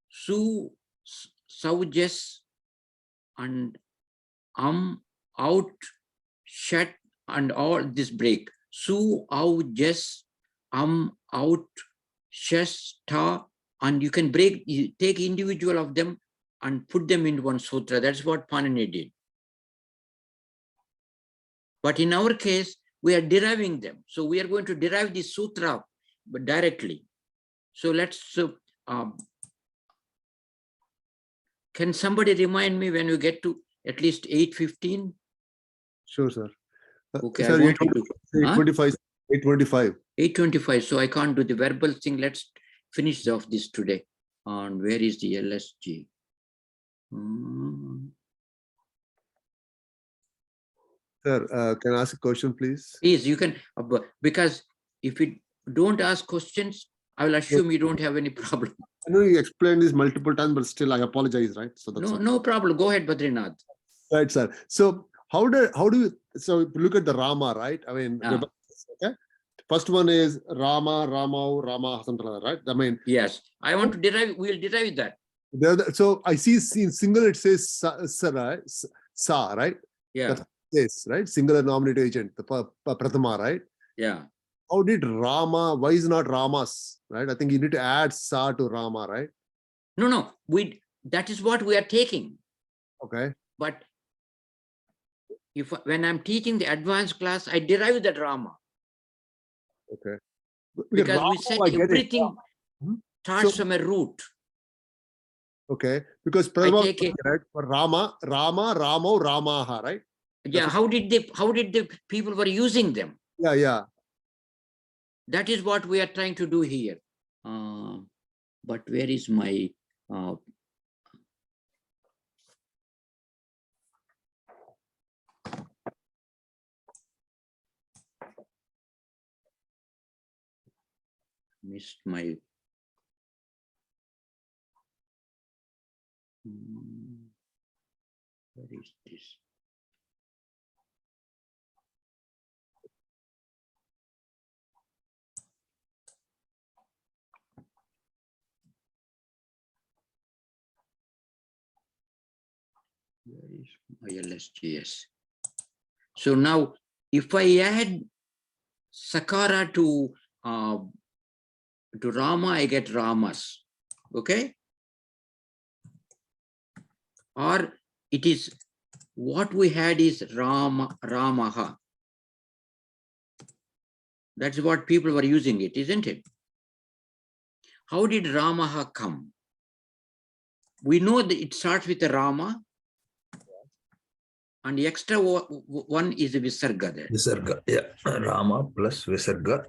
[SPEAKER 1] su, saujas, and out, shat, and all this break. Su, au, jes, out, shes, ta, and you can break, you take individual of them and put them in one sutra. That's what Panini did. But in our case, we are deriving them. So we are going to derive the sutra directly. So let's, can somebody remind me when we get to at least 8:15?
[SPEAKER 4] Sure, sir.
[SPEAKER 1] Okay,
[SPEAKER 4] Sir,
[SPEAKER 1] I want you to.
[SPEAKER 4] 825. 825.
[SPEAKER 1] 8:25, so I can't do the verbal thing. Let's finish off this today. And where is the LSG?
[SPEAKER 4] Sir, can I ask a question, please?
[SPEAKER 1] Please, you can, because if you don't ask questions, I will assume you don't have any problem.
[SPEAKER 4] I know you explained this multiple times, but still I apologize, right? So that's
[SPEAKER 1] No problem. Go ahead, Badrinath.
[SPEAKER 4] right, sir. So how do you, so if you look at the Rama, right? I mean, okay. First one is Rama, Rama, Rama, something like that, right? I mean,
[SPEAKER 1] Yes, I want to derive, we'll derive that.
[SPEAKER 4] so I see in single it says sa, right?
[SPEAKER 1] Yeah,
[SPEAKER 4] That's yes, right? Singular nominative agent, the Pratama, right?
[SPEAKER 1] yeah.
[SPEAKER 4] How did Rama, why is not Ramas, right? I think you need to add sa to Rama, right?
[SPEAKER 1] No, that is what we are taking.
[SPEAKER 4] Okay.
[SPEAKER 1] But when I'm teaching the advanced class, I derive that Rama.
[SPEAKER 4] Okay.
[SPEAKER 1] Because
[SPEAKER 4] Rama,
[SPEAKER 1] we said
[SPEAKER 4] I get it.
[SPEAKER 1] everything starts
[SPEAKER 4] So-
[SPEAKER 1] from a root.
[SPEAKER 4] Okay, because Pratama, right? For Rama, Ramo, Ramaha, right?
[SPEAKER 1] Yeah, how did the people were using them?
[SPEAKER 4] Yeah.
[SPEAKER 1] That is what we are trying to do here. But where is my missed my Where is this? Where is my LSGS? So now, if I add Sakara to Rama, I get Ramas. Okay? Or it is what we had is Ramaha. That's what people were using it, isn't it? How did Ramaha come? We know that it starts with a Rama, and the extra one is a Visarga there.
[SPEAKER 3] Visarga, yeah. Rama plus Visarga.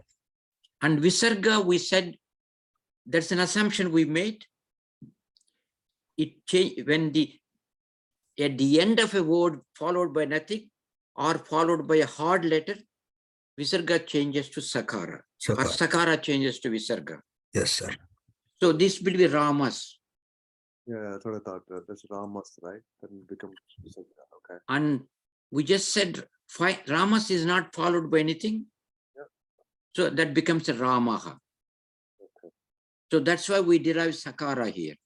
[SPEAKER 1] And Visarga, we said, that's an assumption we made. It changed when at the end of a word followed by nothing or followed by a hard letter, Visarga changes to Sakara. Or Sakara changes to Visarga.
[SPEAKER 3] Yes, sir.
[SPEAKER 1] So this will be Ramas.
[SPEAKER 4] Yeah, that's what I thought. That's Ramas, right? Then it becomes okay.
[SPEAKER 1] And we just said Ramas is not followed by anything.
[SPEAKER 4] Yeah.
[SPEAKER 1] So that becomes a Ramaha.
[SPEAKER 4] Okay.
[SPEAKER 1] So that's why we derive Sakara here.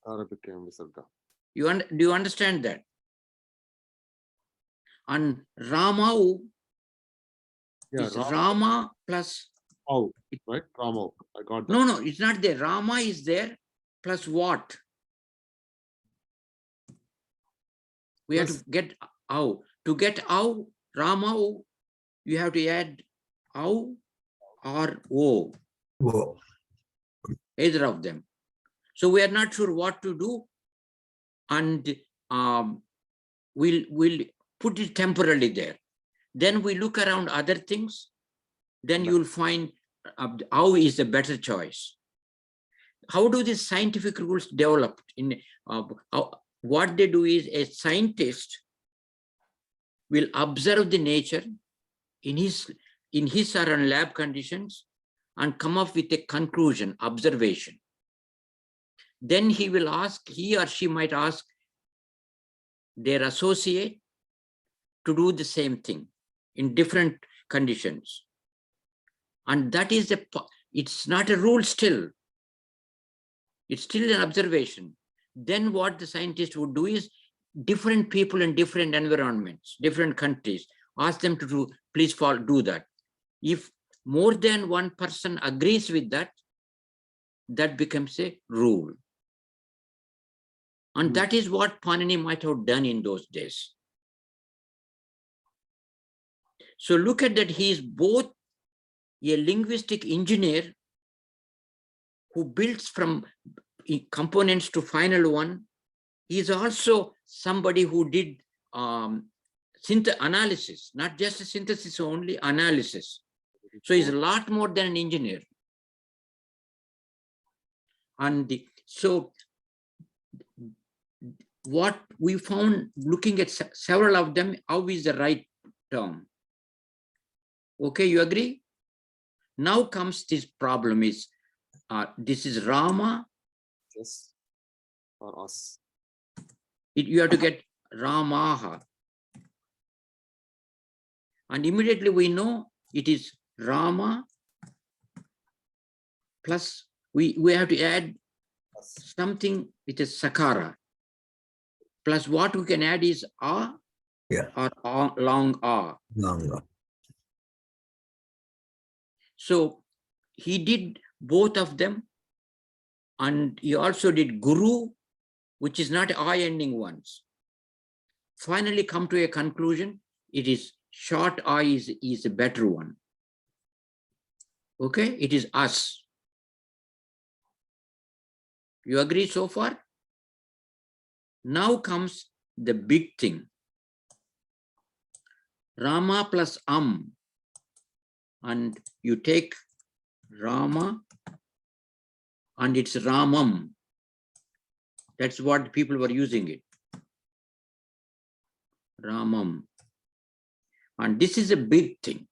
[SPEAKER 4] Sakara became Visarga.
[SPEAKER 1] Do you understand that? And Ramau is Rama plus.
[SPEAKER 4] Oh, right? Rama. I got that.
[SPEAKER 1] No, it's not there. Rama is there plus what? We have to get Au. To get Au, Ramau, you have to add Au or O.
[SPEAKER 3] Whoa.
[SPEAKER 1] Either of them. So we are not sure what to do, and we'll put it temporarily there. Then we look around other things. Then you'll find Au is the better choice. How do these scientific rules develop? What they do is a scientist will observe the nature in his or her lab conditions and come up with a conclusion, observation. Then he or she might ask their associate to do the same thing in different conditions. And that is it's not a rule still. It's still an observation. Then what the scientist would do is different people in different environments, different countries, ask them to do, please do that. If more than one person agrees with that, that becomes a rule. And that is what Panini might have done in those days. So look at that, he is both a linguistic engineer who builds from components to final one. He is also somebody who did analysis, not just a synthesis only, analysis. So he's a lot more than an engineer. And so what we found looking at several of them, how is the right term? Okay, you agree? Now comes this problem is, this is Rama.
[SPEAKER 4] Yes. Or us.
[SPEAKER 1] You have to get Ramaha. And immediately we know it is Rama plus we have to add something with a Sakara. Plus what we can add is A,
[SPEAKER 3] yeah,
[SPEAKER 1] or long A.
[SPEAKER 3] Long.
[SPEAKER 1] So he did both of them. And he also did Guru, which is not I ending ones. Finally come to a conclusion, it is short I is a better one. Okay, it is us. You agree so far? Now comes the big thing. Rama plus and you take Rama and it's Ramam. That's what people were using it. Ramam. And this is a big thing.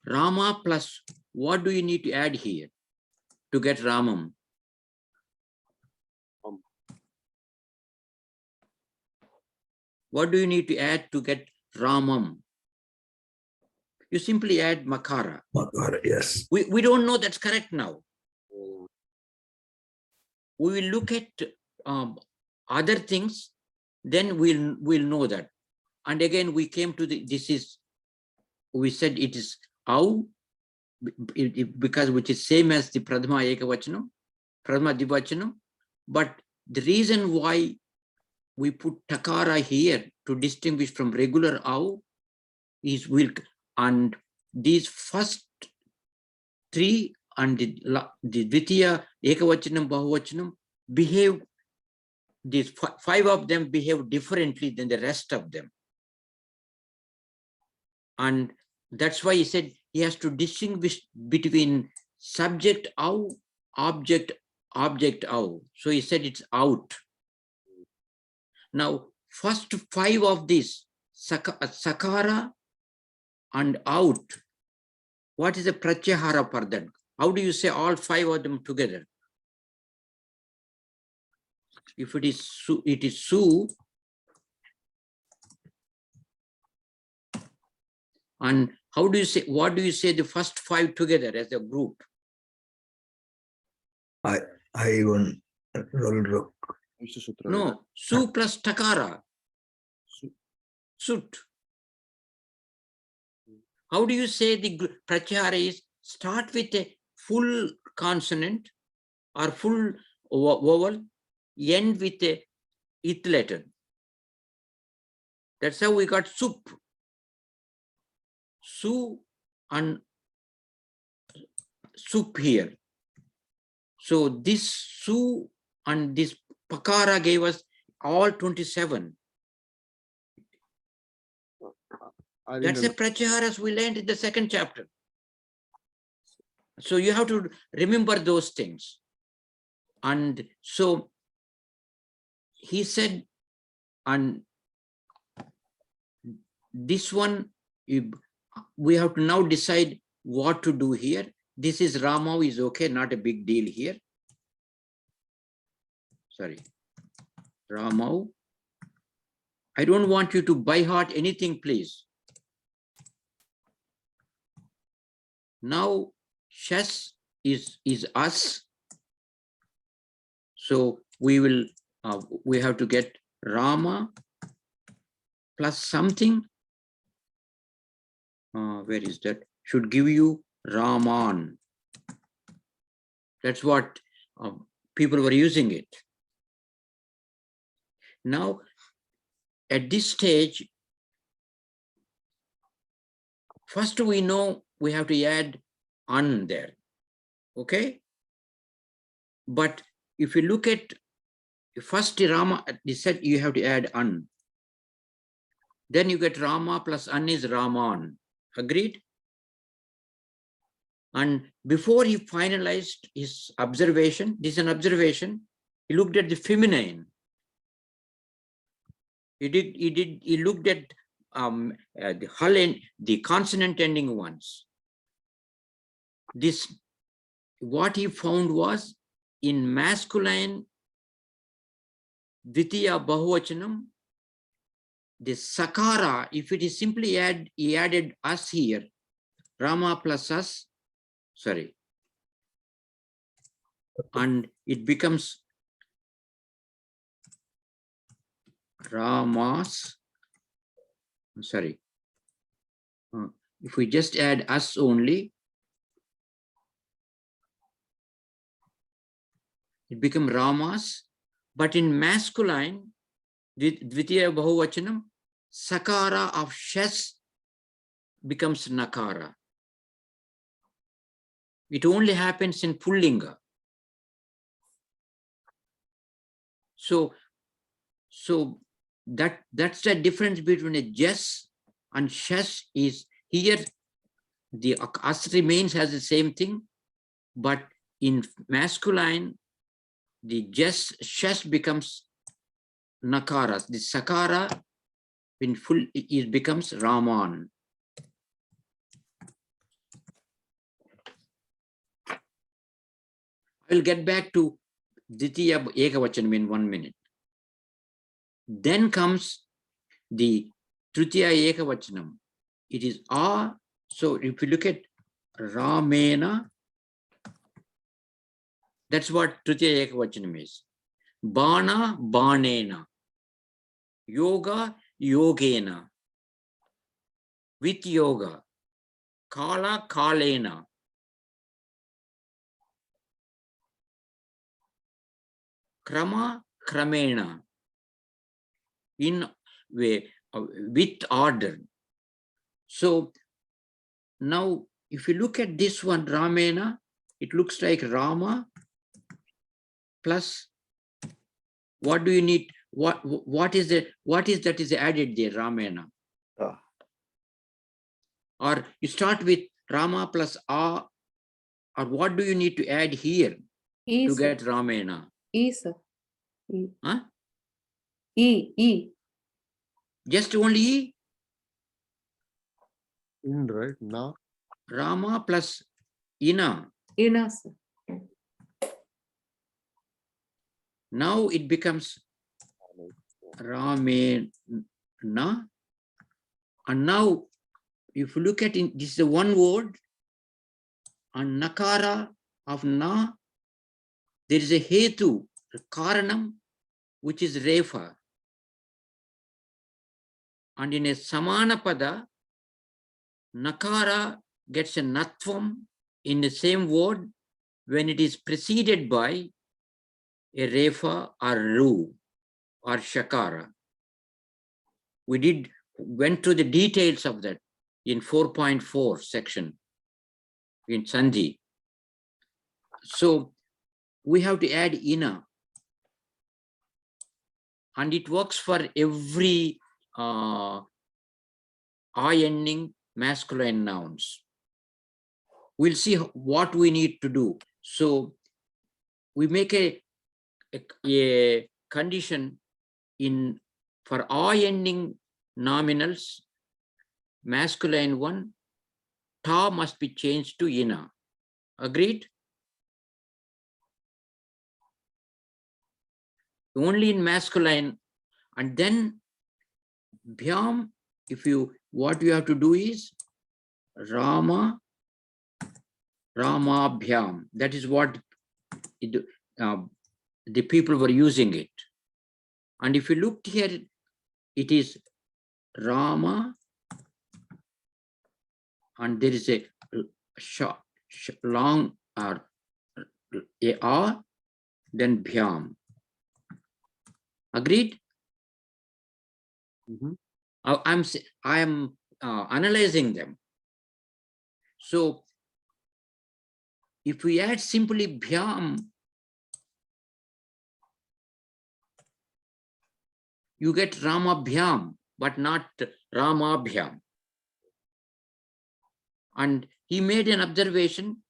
[SPEAKER 1] Rama plus, what do you need to add here to get Ramam? What do you need to add to get Ramam? You simply add Makara.
[SPEAKER 3] Makara, yes.
[SPEAKER 1] We don't know that's correct now.
[SPEAKER 4] Mm.
[SPEAKER 1] We will look at other things, then we'll know that. And again, we came to we said it is Au, because which is same as the Pradhama Ekavachanam, Pradhama Dvivachanam. But the reason why we put Takara here to distinguish from regular Au is and these first three and the Dvitiya Ekavachanam, Bahuvachanam behave, these five of them behave differently than the rest of them. And that's why he said he has to distinguish between subject Au, object Au. So he said it's out. Now, first five of these, Sakara and out, what is the Pratyahara for that? How do you say all five of them together? If it is Su. And how do you say, what do you say the first five together as a group?
[SPEAKER 3] I even roll.
[SPEAKER 1] No, Su plus Takara. Sut. How do you say the Pratyahara is start with a full consonant or full vowel, end with a it letter? That's how we got Sup. Su and Sup here. So this Su and this Pakara gave us all 27. That's a Pracyaharas we learned in the second chapter. So you have to remember those things. And so he said, and this one, we have to now decide what to do here. This is Ramau is okay, not a big deal here. Sorry, Ramau. I don't want you to by heart anything, please. Now, Shas is us. So we will, we have to get Rama plus something. Where is that? Should give you Raman. That's what people were using it. Now, at this stage, first we know we have to add an there, okay? But if you look at first Rama, they said you have to add an. Then you get Rama plus an is Raman, agreed? And before he finalized his observation, this is an observation, he looked at the feminine. He looked at the hull and the consonant ending ones. This, what he found was in masculine Dvitiya Bahuvachanam, the Sakara, if it is simply he added us here, Rama plus us, sorry, and it becomes Ramas, sorry. If we just add us only, it becomes Ramas, but in masculine, Dvitiya Bahuvachanam, Sakara of Shas becomes Nakara. It only happens in Pullinga. So that's the difference between a Jas and Shas is here the As remains as the same thing, but in masculine, the Jas Shas becomes Nakara. The Sakara in full it becomes Raman. I will get back to Ditiya Ekavachanam in 1 minute. Then comes the Tritiya Ekavachanam, it is A. So if you look at Ramena, that's what Tritiya Ekavachanam is. Bana, Banena. Yoga, Yogena. With yoga. Kala, Kalena. Krama, Kramena. In way, with order. So now, if you look at this one, Ramena, it looks like Rama plus what do you need? What is that is added there, Ramena?
[SPEAKER 5] Ah.
[SPEAKER 1] Or you start with Rama plus A, or what do you need to add here
[SPEAKER 6] E,
[SPEAKER 1] to
[SPEAKER 6] sir.
[SPEAKER 1] get Ramena?
[SPEAKER 6] E, sir. E.
[SPEAKER 1] Huh?
[SPEAKER 6] E.
[SPEAKER 1] Just only
[SPEAKER 4] In, right? Now.
[SPEAKER 1] Rama plus Ina.
[SPEAKER 6] Ina, sir.
[SPEAKER 1] Now it becomes Ramena. And now, if you look at it, this is a one word. And Nakara of Na, there is a Hetu, Karanam, which is Refa. And in a Samana Pada, Nakara gets a Natvam in the same word when it is preceded by a Refa or Ru or Shakara. We went through the details of that in 4.4 section in Sandhi. So we have to add Ina. And it works for every I ending masculine nouns. We'll see what we need to do. So we make a condition for I ending nominals, masculine one, ta must be changed to ina. Agreed? Only in masculine. And then bhyam, what you have to do is Rama, Rama bhyam. That is what the people were using it. And if you look here, it is Rama, and there is a long R, then bhyam. Agreed?
[SPEAKER 4] Mhm.
[SPEAKER 1] I am analyzing them. So if we add simply bhyam, you get Rama bhyam, but not Rama bhyam. And he made an observation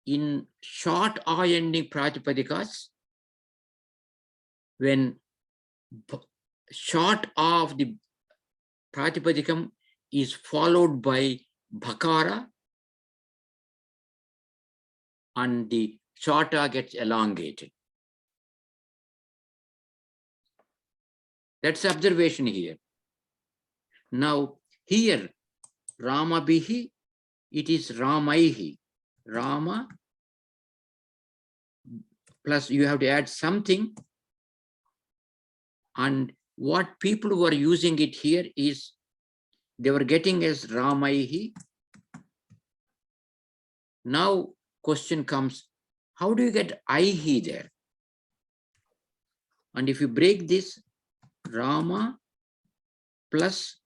[SPEAKER 1] in short I ending Pratipadikas, when short of the Pratipadikam is followed by Bhakara, and the shorta gets elongated. That's observation here. Now here, Rama bihi, it is Ramaihi. Rama plus you have to add something. And what people were using it here is they were getting as Ramaihi. Now question comes, how do you get Aihi there? And if you break this, Rama plus,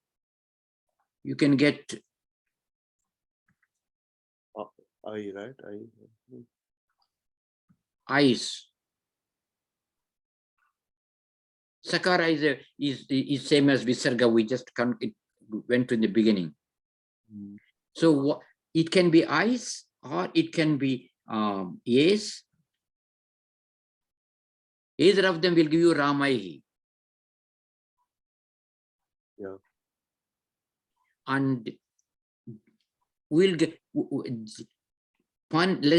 [SPEAKER 1] you can get
[SPEAKER 4] I, right?
[SPEAKER 1] Ais. Sakara is same as Visarga. We just went to in the beginning.
[SPEAKER 4] Mm.
[SPEAKER 1] So it can be Ais or it can be yes. Either of them will give you Ramaihi.
[SPEAKER 4] Yeah.
[SPEAKER 1] And we'll get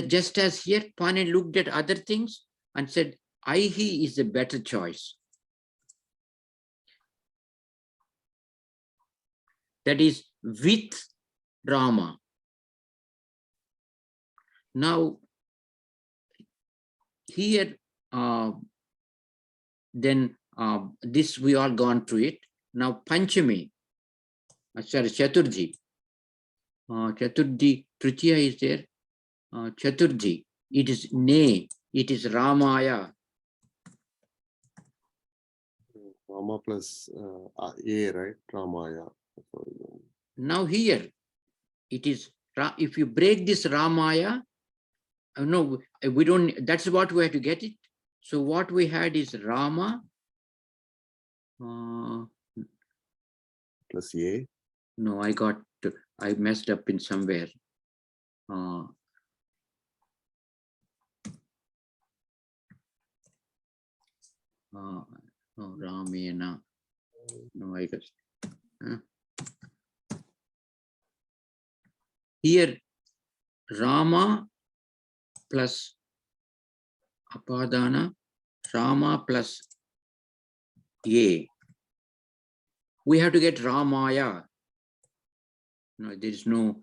[SPEAKER 1] just as here, Pane looked at other things and said, Aihi is a better choice. That is with Rama. Now, here, then this we all gone through it. Now, Panchami, sorry, Chaturji. Chaturji, Tritiya is there. Chaturji, it is Ne, it is Ramaya.
[SPEAKER 4] Rama plus A, right? Ramaya.
[SPEAKER 1] Now here, it is, if you break this Ramaya, no, we don't, that's what we have to get it. So what we had is Rama
[SPEAKER 4] Plus A.
[SPEAKER 1] no, I messed up in somewhere. No, Ramena. No, I guess. Here, Rama plus Apadana, Rama plus A. We have to get Ramaya. No, there is no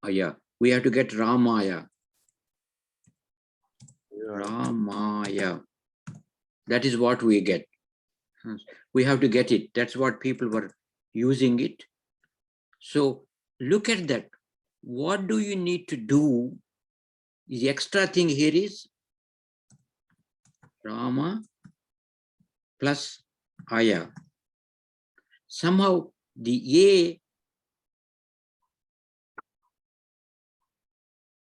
[SPEAKER 1] Aya. We have to get Ramaya. Ramaya. That is what we get. We have to get it. That's what people were using it. So look at that. What do you need to do? The extra thing here is Rama plus Aya. Somehow the A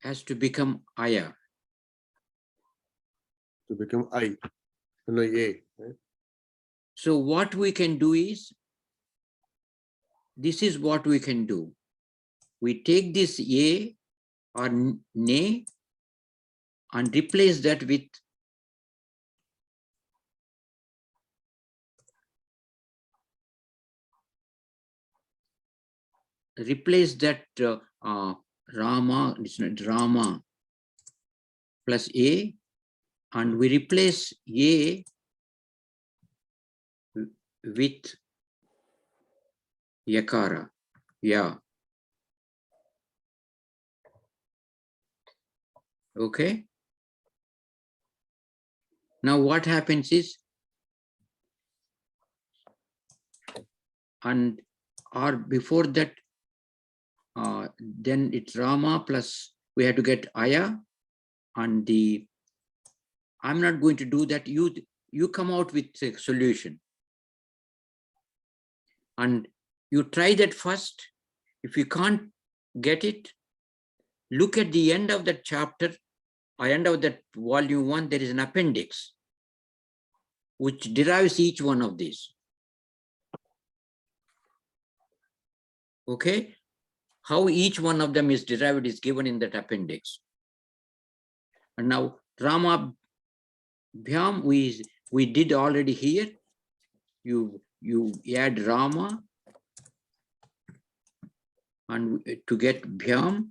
[SPEAKER 1] has to become Aya.
[SPEAKER 4] To become I. No, A. Right?
[SPEAKER 1] So what we can do is, this is what we can do. We take this A or Ne and replace that with Rama, it's not Rama plus A, and we replace A with Yakara. Yeah. Okay. Now what happens is, and or before that, then it's Rama plus, we have to get Aya, and the, I'm not going to do that. You come out with a solution. And you try that first. If you can't get it, look at the end of that chapter, or end of that volume 1, there is an appendix which derives each one of these. Okay? How each one of them is derived is given in that appendix. And now Rama Bhyam, we did already here. You add Rama and to get Bhyam.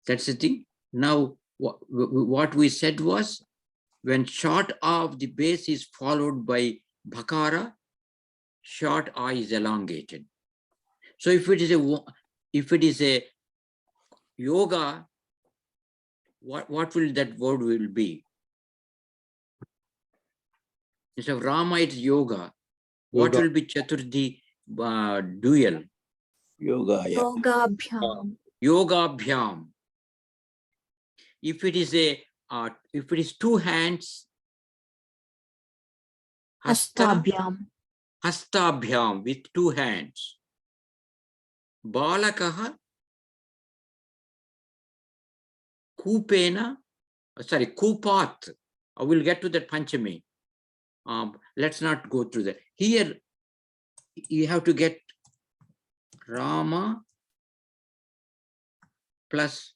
[SPEAKER 1] That's the thing. Now, what we said was, when short of the base is followed by Bhakara, short I is elongated. So if it is a yoga, what will that word will be? Instead of Rama, it's yoga. What will be Chaturthi dual?
[SPEAKER 5] Yoga. Yeah.
[SPEAKER 2] Yogabhyam.
[SPEAKER 1] Yogabhyam. If it is two hands, hasta,
[SPEAKER 2] Hastabhyam.
[SPEAKER 1] hastabhyam, with two hands. Balakaha kupena, sorry, kupat. I will get to that Panchami. Let's not go through that. Here, you have to get Rama plus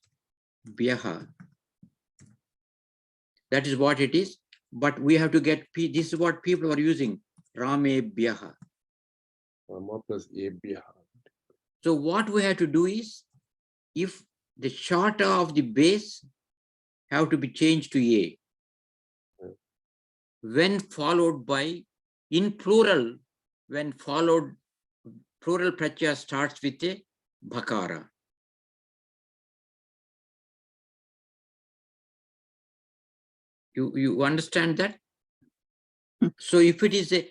[SPEAKER 1] Bhyaha. That is what it is. But we have to get, this is what people are using, Rame Bhyaha.
[SPEAKER 4] Rama plus A.
[SPEAKER 1] So what we have to do is, if the shorter of the base have to be changed to A, when followed by, in plural, when followed, plural pratyaya starts with a bhakara. You understand that? So if it is a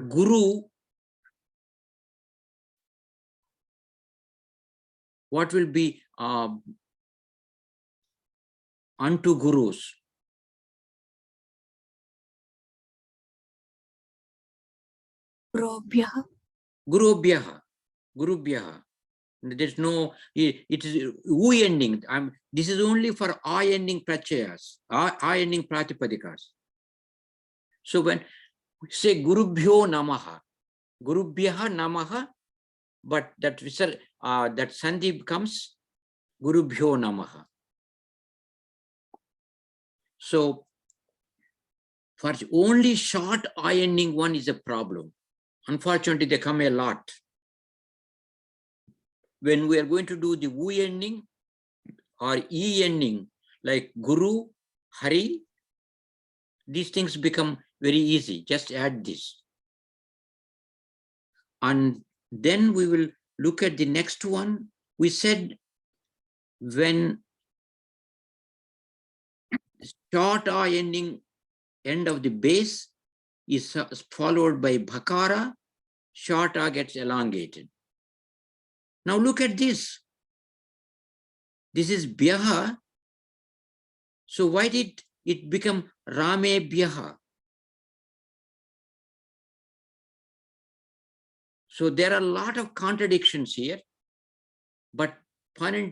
[SPEAKER 1] guru, what will be unto gurus?
[SPEAKER 2] Gurubhyah.
[SPEAKER 1] Gurubhyaha. Gurubhyaha. There's no, it is U ending. This is only for I ending pratyayas, I ending pratipadikas. So when we say Gurubhyo Namaha, Gurubhyaha Namaha, but that that Sandhi becomes Gurubhyo Namaha. So for only short I ending one is a problem. Unfortunately, they come a lot. When we are going to do the U ending or E ending, like Guru, Hari, these things become very easy. Just add this. And then we will look at the next one. We said when short I ending end of the base is followed by bhakara, short A gets elongated. Now look at this. This is bhyaha. So why did it become rame bhyaha? So there are a lot of contradictions here, but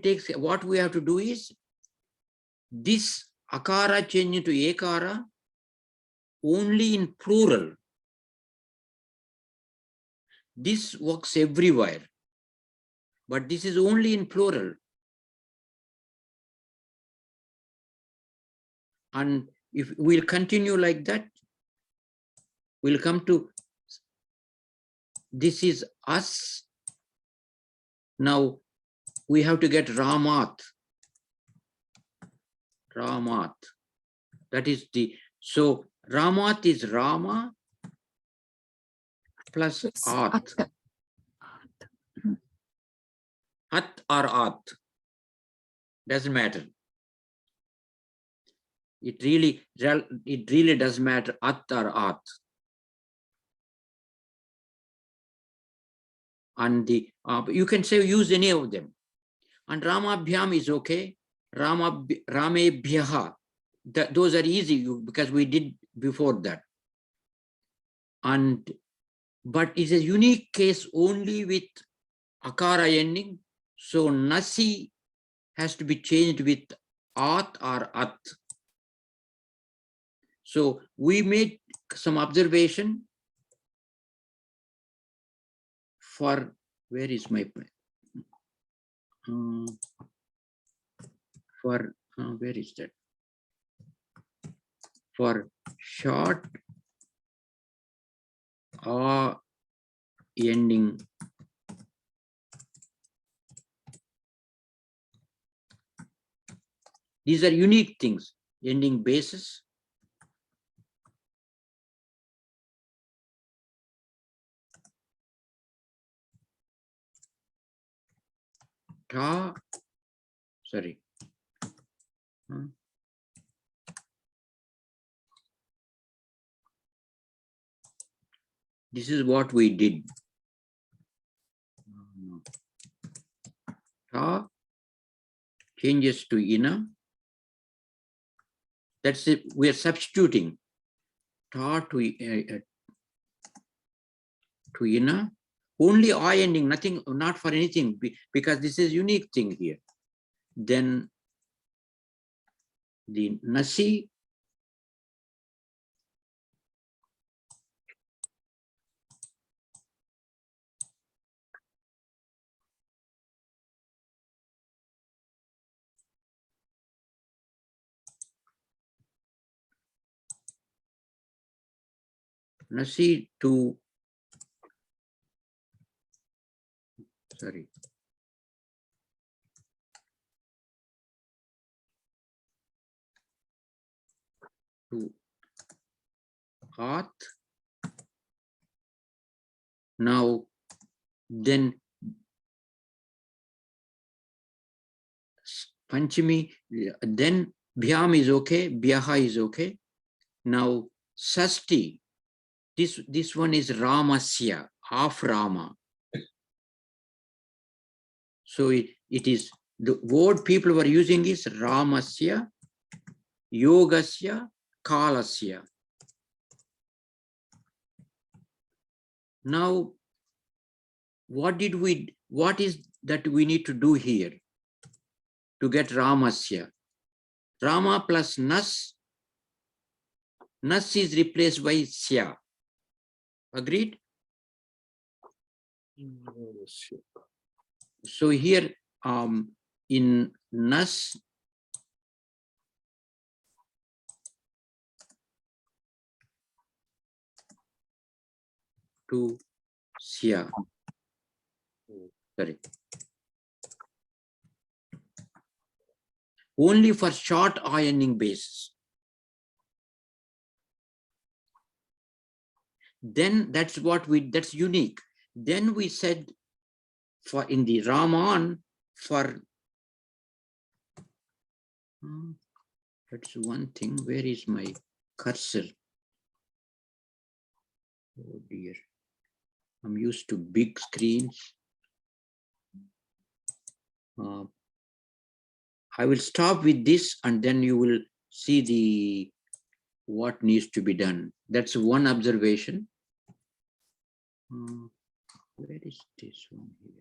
[SPEAKER 1] takes what we have to do is this akara change into ekara only in plural. This works everywhere, but this is only in plural. And if we'll continue like that, we'll come to this is us. Now we have to get Ramat. Ramat. That is the, so Ramat is Rama plus
[SPEAKER 2] It's
[SPEAKER 1] At. At or At. Doesn't matter. It really doesn't matter At or At. And the you can say use any of them. And Ramabhyam is okay. Ramebhyaha. Those are easy because we did before that. And but it's a unique case only with akara ending. So nasi has to be changed with at or at. So we made some observation for, where is my for where is that? For short ending these are unique things, ending bases. Ta, sorry. This is what we did. Ta changes to ina. That's it. We are substituting ta to ina. Only I ending, nothing, not for anything, because this is unique thing here. Then the nasi to, sorry, to at Now, then Panchami, then Bhyam is okay, Bhyaha is okay. Now, Sasti, this one is Ramasya, half Rama. So it is, the word people were using is Ramasya, Yogasya, Kalasya. Now, what is that we need to do here to get Ramasya? Rama plus Nas is replaced by Sya. Agreed? So here in Nas, to Sya. Sorry. Only for short ironing basis. Then that's unique. Then we said for in the Raman for that's one thing. Where is my cursor? Oh dear. I'm used to big screens. I will stop with this and then you will see what needs to be done. That's one observation. Where is this one here?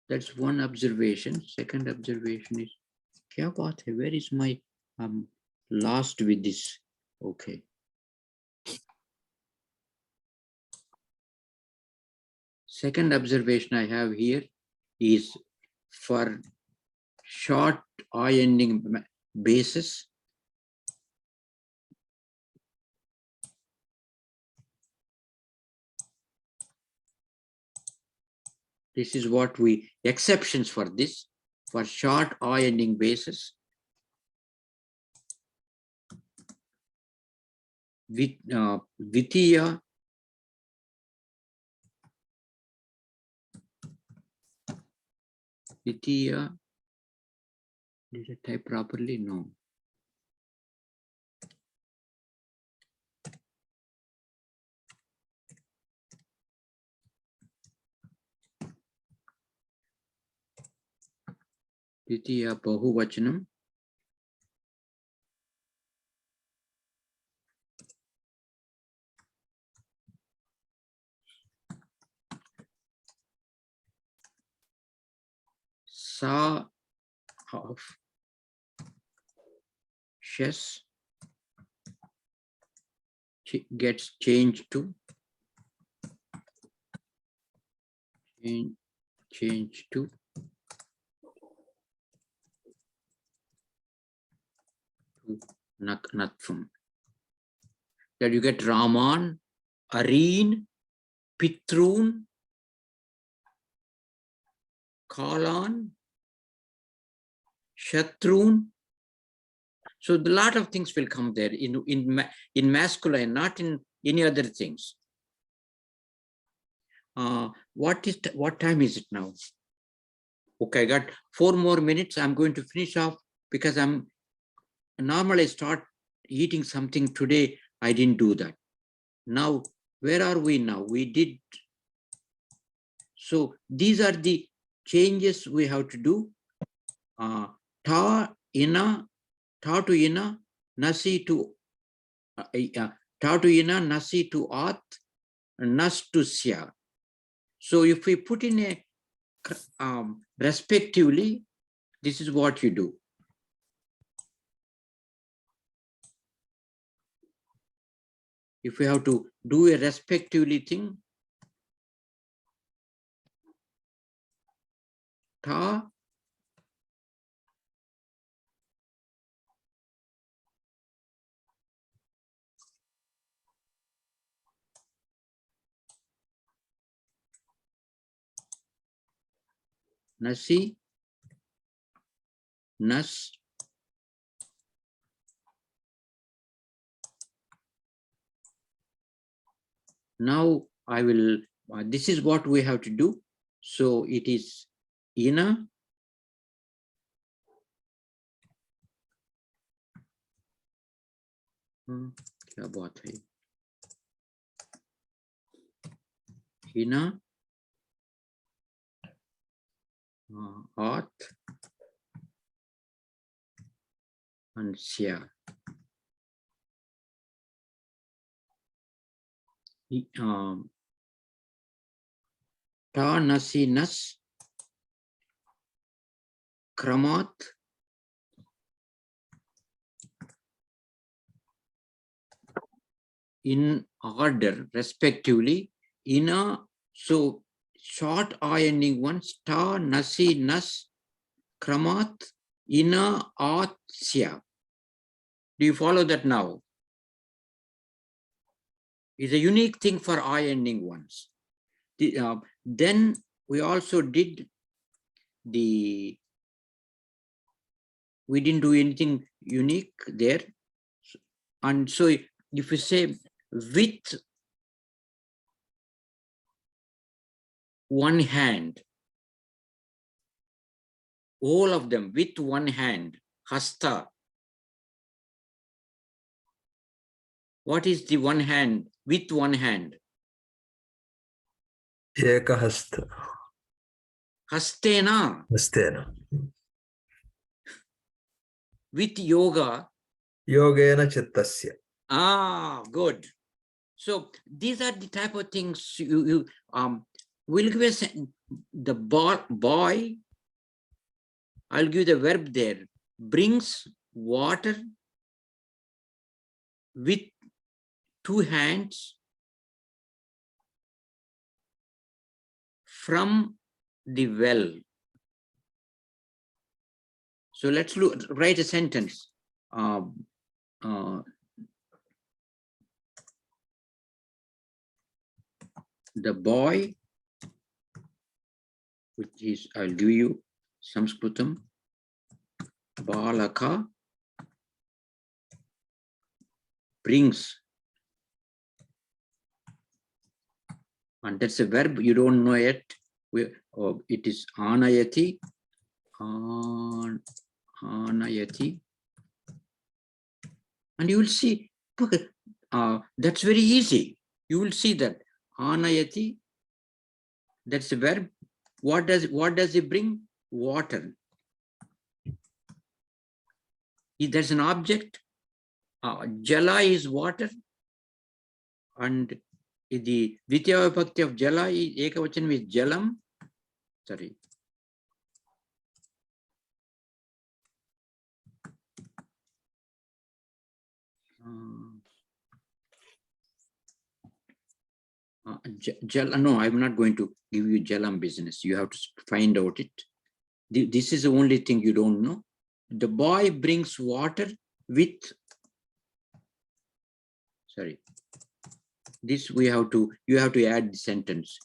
[SPEAKER 1] That's one observation. Second observation is, kya baat hai? Where is my lost with this? Okay. Second observation I have here is for short I ending basis. This is what we, exceptions for this, for short I ending basis. With Vitiya, did I type properly? No. Vitiya Bahuvachanam. Sa of Shes gets changed to change to Natfum. That you get Raman, Areen, Pitrun, Kalan, Shatrun. So a lot of things will come there in masculine, not in any other things. What time is it now? Okay, I got 4 more minutes. I'm going to finish off because I'm normally start eating something today. I didn't do that. Now, where are we now? We did. So these are the changes we have to do. Ta to ina, nasi to ta to ina, nasi to at, nas to sya. So if we put in a respectively, this is what you do. If we have to do a respectively thing, ta Nasi, nas. Now I will, this is what we have to do. So it is ina, क्या बात है? ina, at, and sya. Ta, nasi, nas, kramat, in order respectively, ina, so short I ending ones, ta, nasi, nas, kramat, ina, at, sya. Do you follow that now? It's a unique thing for I ending ones. Then we also did we didn't do anything unique there. And so if you say with one hand, all of them with one hand, hasta. What is the one hand, with one hand?
[SPEAKER 3] Ekahasta.
[SPEAKER 1] Hastena.
[SPEAKER 3] Hastena.
[SPEAKER 1] With yoga.
[SPEAKER 3] Yogena chittasya.
[SPEAKER 1] Ah, good. So these are the type of things we'll give us the boy, I'll give the verb there, brings water with two hands from the well. So let's write a sentence. The boy, which is, I'll give you Sanskritam, Balaka, brings, and that's a verb, you don't know yet. It is anayati, anayati, and you will see, that's very easy. You will see that anayati, that's a verb. What does it bring? Water. There's an object. Jala is water, and the Dvitiya Vibhakti of Jala is Ekavachanam is Jalam. Sorry. No, I'm not going to give you Jalam business. You have to find out it. This is the only thing you don't know. The boy brings water with, sorry, this you have to add the sentence.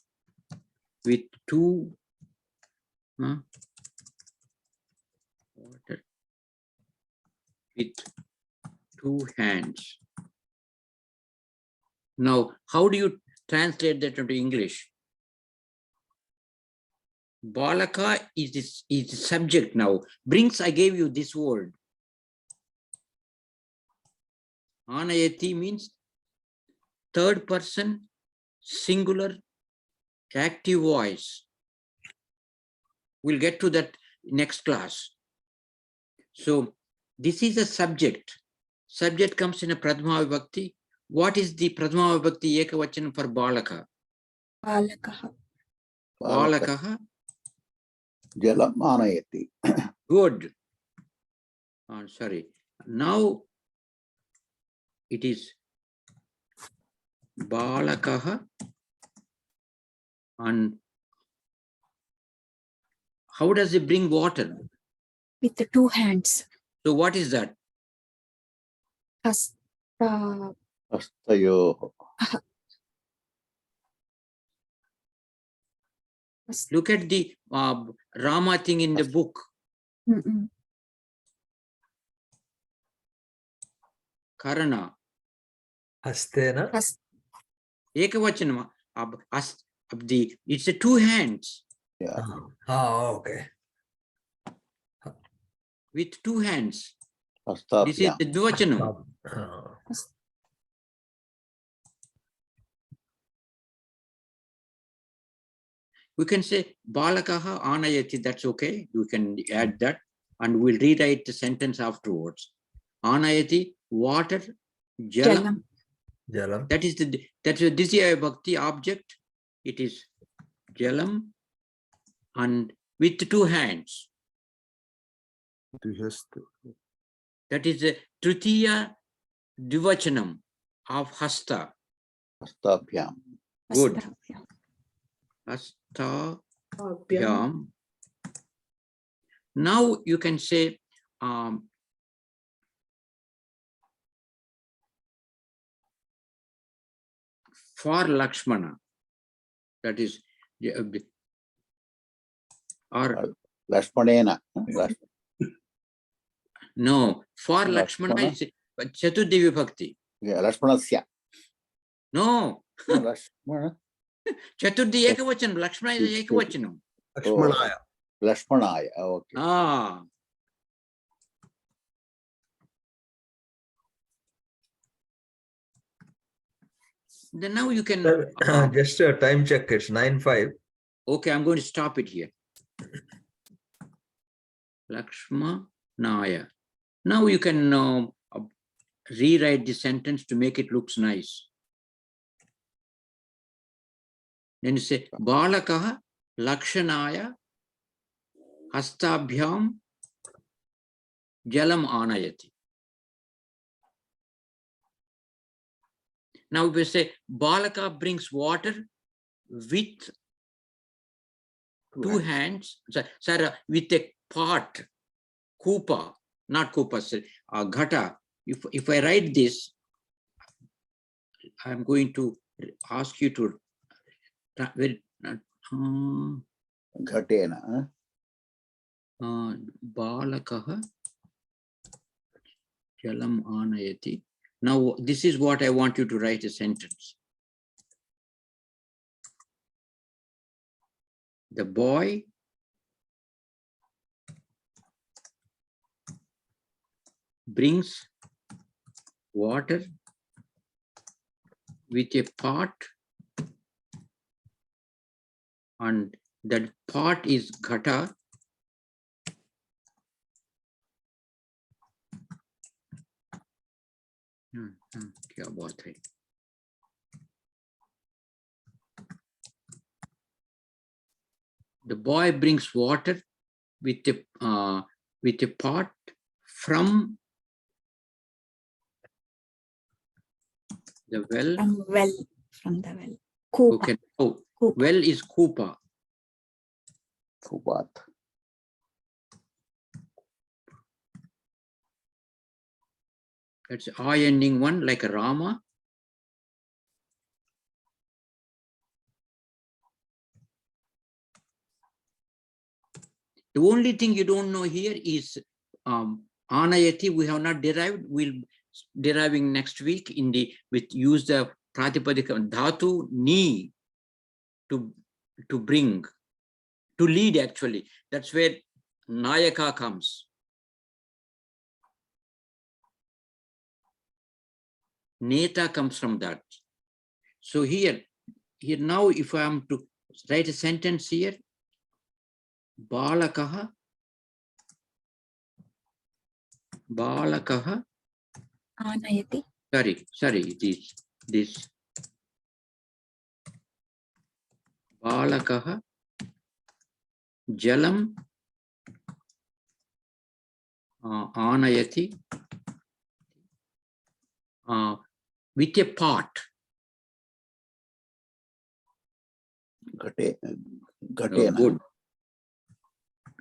[SPEAKER 1] With two, water, with two hands. Now, how do you translate that into English? Balaka is the subject now. Brings, I gave you this word. Anayati means third person, singular, active voice. We'll get to that next class. So this is a subject. Subject comes in a Prathama Vibhakti. What is the Prathama Vibhakti Ekavachanam for Balaka?
[SPEAKER 2] Balakaha.
[SPEAKER 1] Balakaha.
[SPEAKER 5] Jalam anayati.
[SPEAKER 1] Good. Sorry. Now it is Balakaha. And how does it bring water?
[SPEAKER 2] With the two hands.
[SPEAKER 1] So what is that?
[SPEAKER 2] Hasta.
[SPEAKER 5] Hastayoho.
[SPEAKER 1] Look at the Rama thing in the book.
[SPEAKER 2] Mm-mm.
[SPEAKER 1] Karana.
[SPEAKER 3] Hastena.
[SPEAKER 1] Ekavachanam. It's the two hands.
[SPEAKER 5] Yeah.
[SPEAKER 3] Okay.
[SPEAKER 1] With two hands. This is
[SPEAKER 5] Hastabhyam.
[SPEAKER 1] the Dvachanam. We can say Balakaha Anayati, that's okay. You can add that and we'll rewrite the sentence afterwards. Anayati, water, jalam.
[SPEAKER 2] Jalam.
[SPEAKER 3] Jalam.
[SPEAKER 1] That is the Dishya Bhakti object. It is jalam and with two hands. That is the Tritiya Divachanam of Hasta.
[SPEAKER 5] Hastabhyam.
[SPEAKER 1] Good.
[SPEAKER 2] Hastabhyam.
[SPEAKER 1] Hasta.
[SPEAKER 6] Abhyam.
[SPEAKER 1] Now you can say for Lakshmana, that is or
[SPEAKER 5] Lashmanena.
[SPEAKER 1] no, for Lakshmana is Chaturdevi Bhakti.
[SPEAKER 5] Yeah, Lashmanasya.
[SPEAKER 1] No,
[SPEAKER 5] No, Lashmana.
[SPEAKER 1] Chaturdi Ekavachanam, Lakshmana is Ekavachanam.
[SPEAKER 3] Lakshmanaya.
[SPEAKER 5] Lashmanaya. Okay.
[SPEAKER 1] Ah. Then now you can.
[SPEAKER 3] Just a time check. It's 9:05.
[SPEAKER 1] Okay, I'm going to stop it here. Lakshmanaya. Now you can rewrite the sentence to make it looks nice. Then you say Balakaha Lakshanaya Hastabhyam Jalam Anayati. Now we say Balaka brings water with two hands, sorry, with a pot, kupa, not kupa, ghata. If I write this, I'm going to ask you to
[SPEAKER 5] Ghatena.
[SPEAKER 1] Balakaha Jalam Anayati. Now, this is what I want you to write a sentence. The boy brings water with a pot, and that pot is ghata. क्या बात है? The boy brings water with a pot from the well.
[SPEAKER 2] From the well. Kupa.
[SPEAKER 1] Okay. Oh,
[SPEAKER 2] Kupa.
[SPEAKER 1] well is kupa.
[SPEAKER 5] Kupat.
[SPEAKER 1] That's I ending one like a Rama. The only thing you don't know here is Anayati. We have not derived. We'll deriving next week in the use the Pratipadika Dhatu ni to bring, to lead actually. That's where Nayaka comes. Neta comes from that. So here now, if I am to write a sentence here, Balakaha
[SPEAKER 2] Anayati.
[SPEAKER 1] Sorry, this Balakaha Jalam Anayati with a pot.
[SPEAKER 5] Ghatena.
[SPEAKER 1] Good.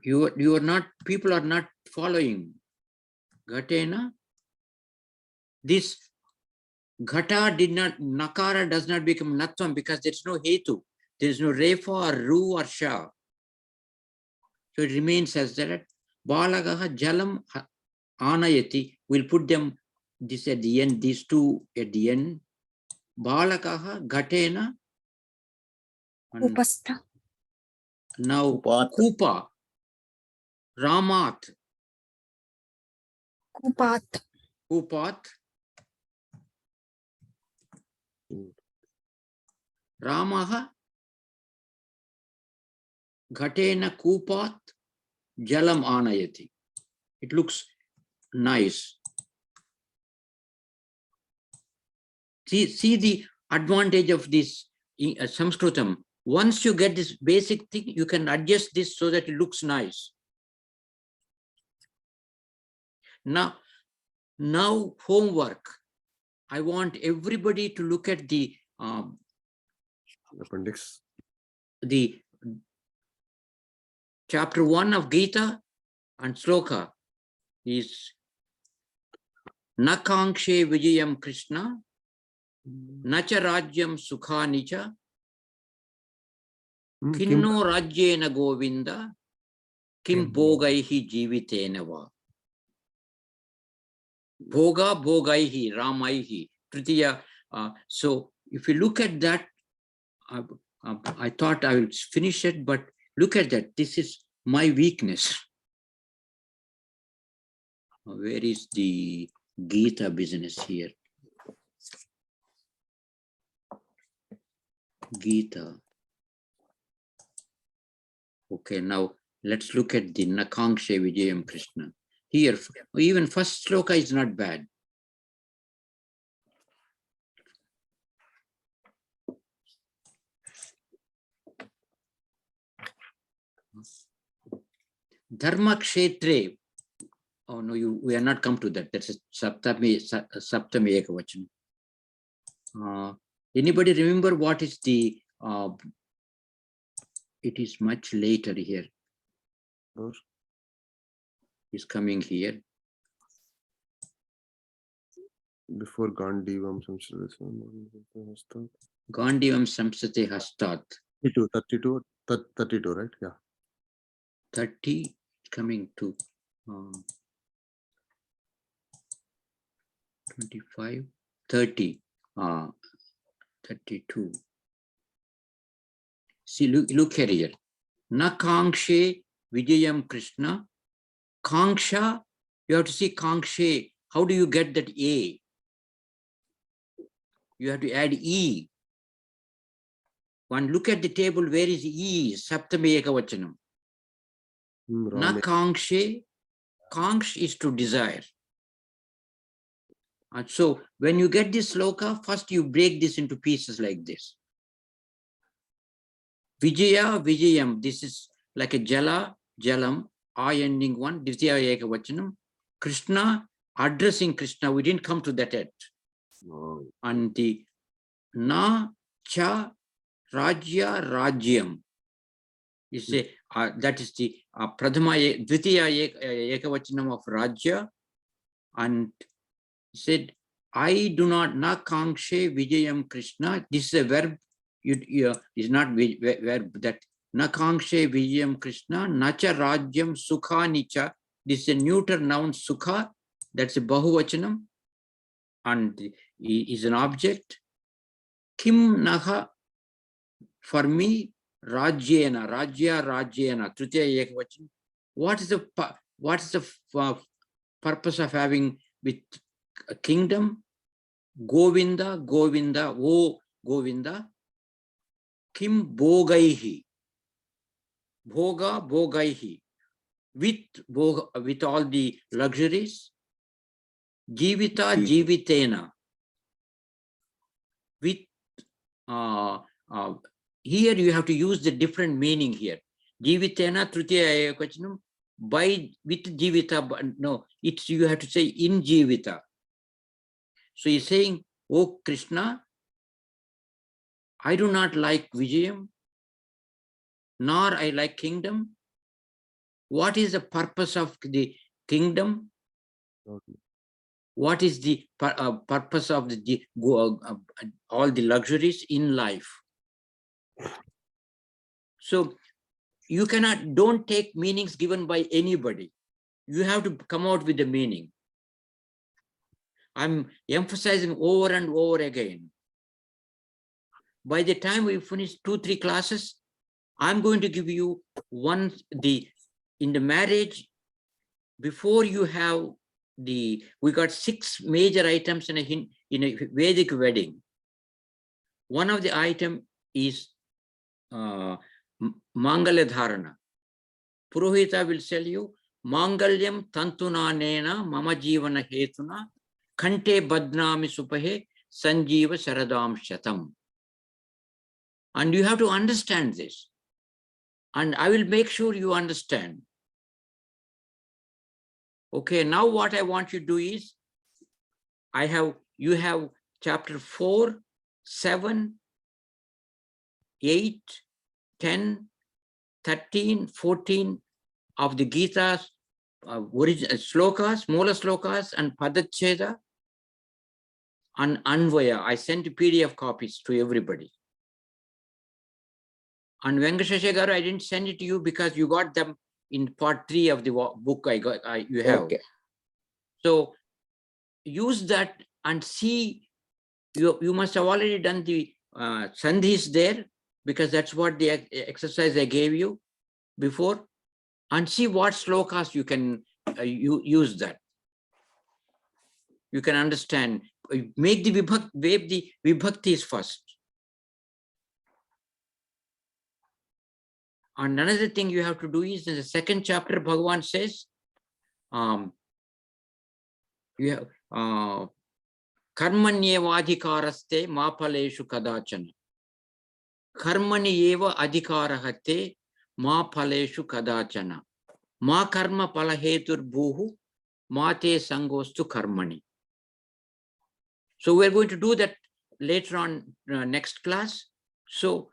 [SPEAKER 1] You are not, people are not following. Ghatena. This Ghata did not, Nakara does not become Natvam because there's no Hetu. There is no refa or ru or sha. So it remains as that. Balagaha jalam anayati. We'll put them this at the end, these two at the end. Balakaha gatena. And
[SPEAKER 2] Upastha.
[SPEAKER 1] now
[SPEAKER 5] Upat.
[SPEAKER 1] Kupa. Ramat.
[SPEAKER 2] Kupat.
[SPEAKER 1] Kupat. Ramaha Ghatena Kupat Jalam Anayati. It looks nice. See the advantage of this Sanskritam. Once you get this basic thing, you can adjust this so that it looks nice. Now homework. I want everybody to look at the
[SPEAKER 4] Appendix.
[SPEAKER 1] the chapter 1 of Gita and Sloka is Nakankshe Vijayam Krishna, Nacha Rajyam Sukhanicha, Kinno Rajyena Govinda, Kim Bhogaihi Jivitenava. Bhoga Bhogaihi Ramaihi. Tritiya. So if you look at that, I thought I will finish it, but look at that. This is my weakness. Where is the Gita business here? Gita. Okay, now let's look at the Nakankshe Vijayam Krishna. Here, even first sloka is not bad. Dharma Kshetre. Oh no, we are not come to that. That's a Saptami Ekavachan. Anybody remember what is the? It is much later here. Is coming here.
[SPEAKER 4] Before Gandivam Samsate.
[SPEAKER 1] Gandivam Samsate Hastat.
[SPEAKER 4] 32, right? Yeah.
[SPEAKER 1] 30 coming to 25, 30, 32. See, look here. Nakankshe Vijayam Krishna. Kanksha, you have to see Kankshe. How do you get that A? You have to add E. One look at the table, where is E? Saptami Ekavachanam. Nakankshe, Kanksh is to desire. And so when you get this sloka, first you break this into pieces like this. Vijaya, Vijayam, this is like a Jala, Jalam, I ending one, Dvitiya Ekavachanam. Krishna, addressing Krishna, we didn't come to that yet. And the Na, Cha, Rajya, Rajyam. You say that is the Pradhama, Dvitiya Ekavachanam of Rajya. And said, I do not Nakankshe Vijayam Krishna. This is a verb. Is not verb that Nakankshe Vijayam Krishna, Nacha Rajyam Sukha Nicha. This is a neuter noun Sukha. That's a Bahuvachanam. And is an object. Kim Naha, for me, Rajyena, Rajya, Rajyena, Tritiya Ekavachanam. What is the purpose of having with a kingdom? Govinda, Govinda, O Govinda. Kim Bhogaihi. Bhoga, Bhogaihi. With all the luxuries. Jivita, Jivitena. With here you have to use the different meaning here. Jivitena, Tritiya Ekavachanam. By with Jivita, but no, it's you have to say in Jivita. So he's saying, oh Krishna, I do not like Vijayam, nor I like kingdom. What is the purpose of the kingdom? What is the purpose of all the luxuries in life? So you don't take meanings given by anybody. You have to come out with the meaning. I'm emphasizing over and over again. By the time we finish 2-3 classes, I'm going to give you in the marriage, before you have we got 6 major items in a Vedic wedding. One of the item is Mangala Dharana. Purohita will tell you, Mangalyam Tantuna Nena Mama Jivana Hetuna Kante Badnami Supahe Sanjeeva Sharadam Shatam. And you have to understand this. And I will make sure you understand. Okay, now what I want you to do is, you have chapter 4, 7, 8, 10, 13, 14 of the Gita's original slokas, Mola slokas, and Padacheda, and Anvaya. I sent PDF copies to everybody. And Venkateshwara, I didn't send it to you because you got them in part 3 of the book you have.
[SPEAKER 5] Okay.
[SPEAKER 1] So use that and see. You must have already done the sandhis there, because that's what the exercise I gave you before, and see what slokas you can use that. You can understand. Make the vibhaktis first. And another thing you have to do is, in the 2nd chapter, Bhagavan says, you have Karmani eva adhikaraste ma phaleshu kadachana. Karmani eva adhikarahate ma phaleshu kadachana. Ma karma palahetur bhuhu ma te sangostu karmani. So we're going to do that later on next class. So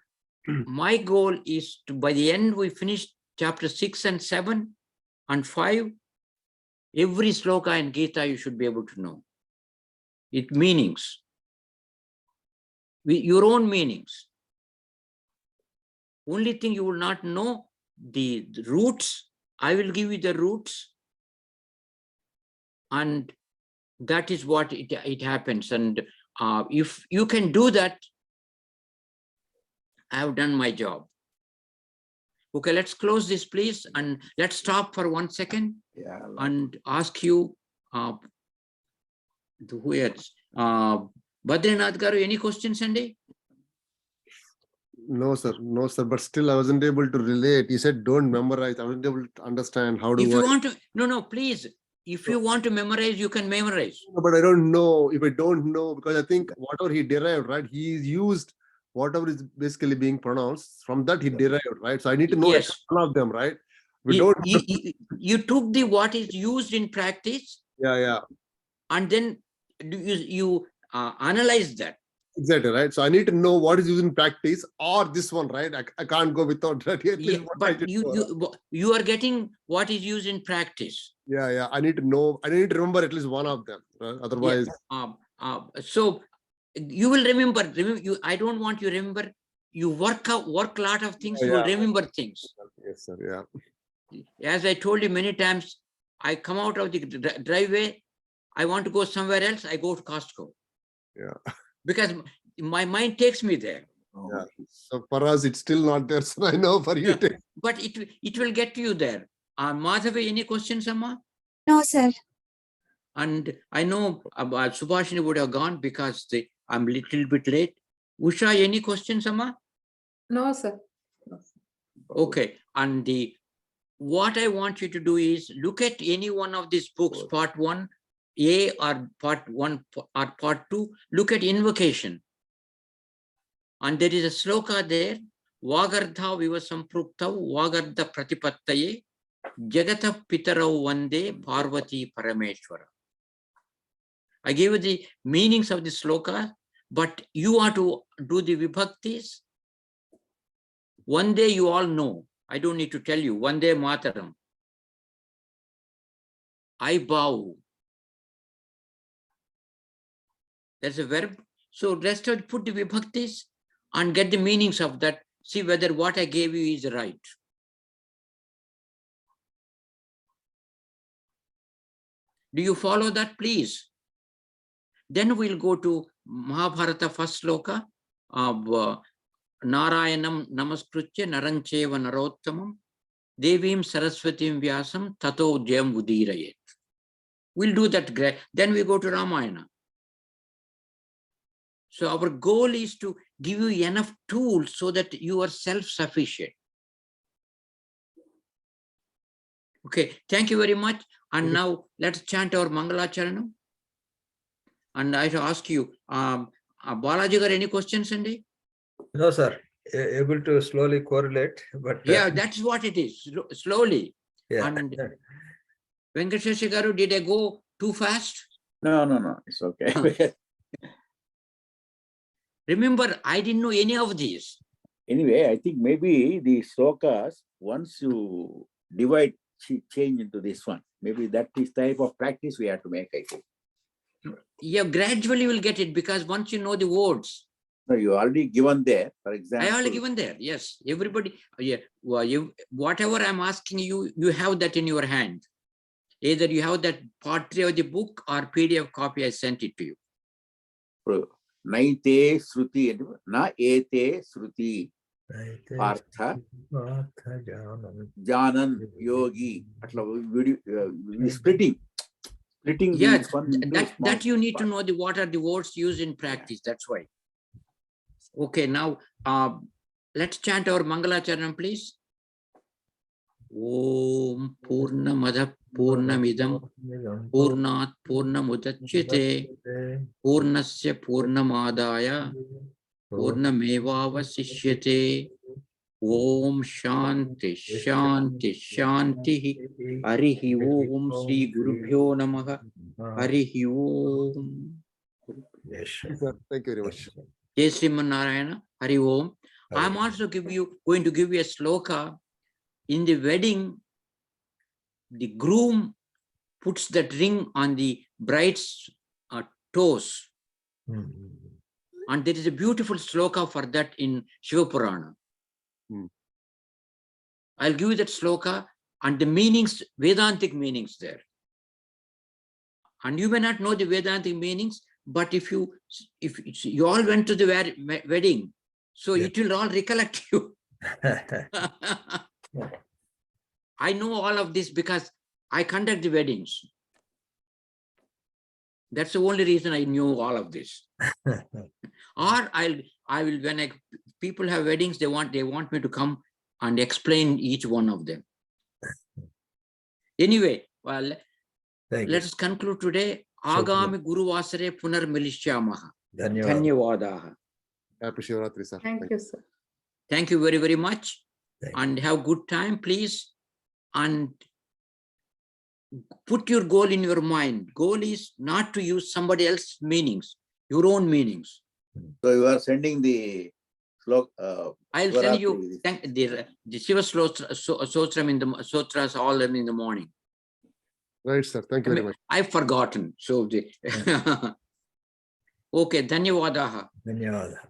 [SPEAKER 1] my goal is to, by the end we finish chapter 6 and 7 and 5, every sloka in Gita you should be able to know. It meanings. Your own meanings. Only thing you will not know the roots. I will give you the roots. And that is what it happens. And if you can do that, I have done my job. Okay, let's close this, please. And let's stop for 1 second and ask you, who else? Badrinath Garu, any questions, Sandy?
[SPEAKER 4] No, sir. No, sir. But still, I wasn't able to relate. He said, don't memorize. I wasn't able to understand how
[SPEAKER 1] If
[SPEAKER 4] do
[SPEAKER 1] you
[SPEAKER 4] I.
[SPEAKER 1] want to, no, please. If you want to memorize, you can memorize.
[SPEAKER 4] But I don't know. If I don't know, because I think whatever he derived, right? He's used whatever is basically being pronounced. From that he derived, right? So I need to know
[SPEAKER 1] Yes.
[SPEAKER 4] one of them, right? We
[SPEAKER 1] You,
[SPEAKER 4] don't.
[SPEAKER 1] you took the what is used in practice,
[SPEAKER 4] Yeah.
[SPEAKER 1] and then you analyze that.
[SPEAKER 4] Exactly, right? So I need to know what is used in practice, or this one, right? I can't go without that. At least
[SPEAKER 1] Yeah,
[SPEAKER 4] what I
[SPEAKER 1] but
[SPEAKER 4] should know.
[SPEAKER 1] you are getting what is used in practice.
[SPEAKER 4] Yeah. I need to know. I need to remember at least one of them. Right? Otherwise,
[SPEAKER 1] So you will remember. I don't want you to remember. You work a lot of things. You will remember things.
[SPEAKER 4] yes, sir. Yeah.
[SPEAKER 1] As I told you many times, I come out of the driveway. I want to go somewhere else. I go to Costco.
[SPEAKER 4] Yeah.
[SPEAKER 1] Because my mind takes me there.
[SPEAKER 4] Yeah. So for us, it's still not there. So I know for you.
[SPEAKER 1] Yeah. But it will get you there. Madhavi, any questions, Amma?
[SPEAKER 2] No, sir.
[SPEAKER 1] And I know Subhashini would have gone because I'm a little bit late. Usha, any questions, Amma?
[SPEAKER 6] No, sir.
[SPEAKER 1] Okay. And what I want you to do is look at any one of these books, part 1A or part 1 or part 2. Look at invocation. And there is a sloka there. Vagardha viva sampruktav Vagardha pratipattaye Jagata Pitarau Vande Parvati Parameshwara. I gave you the meanings of the sloka, but you are to do the vibhaktis. One day you all know. I don't need to tell you. One day Mataram. I bow. That's a verb. So rest of put the vibhaktis and get the meanings of that see whether what I gave you is right. Do you follow that, please? Then we'll go to Mahabharata first sloka of Narayanam Namaskritya Narancheva Narottamam Devim Saraswatim Vyasam Tato Jayam Udirayet. We'll do that. Then we go to Ramayana. So our goal is to give you enough tools so that you are self-sufficient. Okay, thank you very much. And now let's chant our Mangalacharanam. And I have to ask you, Balaji, got any questions, Sandy?
[SPEAKER 3] No, sir. Able to slowly correlate, but
[SPEAKER 1] Yeah, that's what it is. Slowly.
[SPEAKER 3] yeah.
[SPEAKER 1] And Venkatesha Garu, did I go too fast?
[SPEAKER 5] No. It's okay.
[SPEAKER 1] Remember, I didn't know any of these.
[SPEAKER 5] Anyway, I think maybe the slokas, once you divide, change into this one, maybe that is type of practice we have to make, I think.
[SPEAKER 1] Yeah, gradually we'll get it, because once you know the words.
[SPEAKER 5] No, you already given there, for example.
[SPEAKER 1] I already given there, yes. Everybody, yeah. Well, whatever I'm asking you, you have that in your hand. Either you have that part 3 of the book or PDF copy, I sent it to you.
[SPEAKER 5] Naite Sruti, na ete Sruti, Artha, Janan, Yogi, splitting.
[SPEAKER 1] Yeah,
[SPEAKER 5] these one into
[SPEAKER 1] that you need to
[SPEAKER 5] small
[SPEAKER 1] know what are the words used in practice. That's why. Okay, now let's chant our Mangalacharanam, please. Om Purnamada Purnamidam Purnat Purnamudachyate Purnasya Purnamadaya Purnamevavasishyate. Om Shanti Shanti Shanti Harihi Om Sri Gurubhyo Namaha Harihi Om.
[SPEAKER 3] Yes, sir.
[SPEAKER 4] Sir, thank you very much.
[SPEAKER 1] Jai Sriman Narayana Hari Om. I'm also going to give you a sloka. In the wedding, the groom puts that ring on the bride's toes. And there is a beautiful sloka for that in Shiva Purana. I'll give you that sloka and the meanings, Vedantic meanings there. And you may not know the Vedantic meanings, but if you all went to the wedding, so it will all recollect you. I know all of this because I conduct the weddings. That's the only reason I knew all of this. Or I will, when people have weddings, they want me to come and explain each one of them. Anyway, well, let us conclude today. Agami Guru Vasare Punar Milishyamaha. Dhanyavadaha.
[SPEAKER 4] Happy Shivratri, sir.
[SPEAKER 6] Thank you, sir.
[SPEAKER 1] Thank you very, very much. And have good time, please. And put your goal in your mind. Goal is not to use somebody else's meanings, your own meanings.
[SPEAKER 5] So you are sending the slok.
[SPEAKER 1] I'll send you the Shiva Sotram in the Sotras, all them in the morning.
[SPEAKER 4] Right, sir. Thank you very much.
[SPEAKER 1] I've forgotten. So okay, Dhanyavadaha.
[SPEAKER 3] Dhanyavadaha.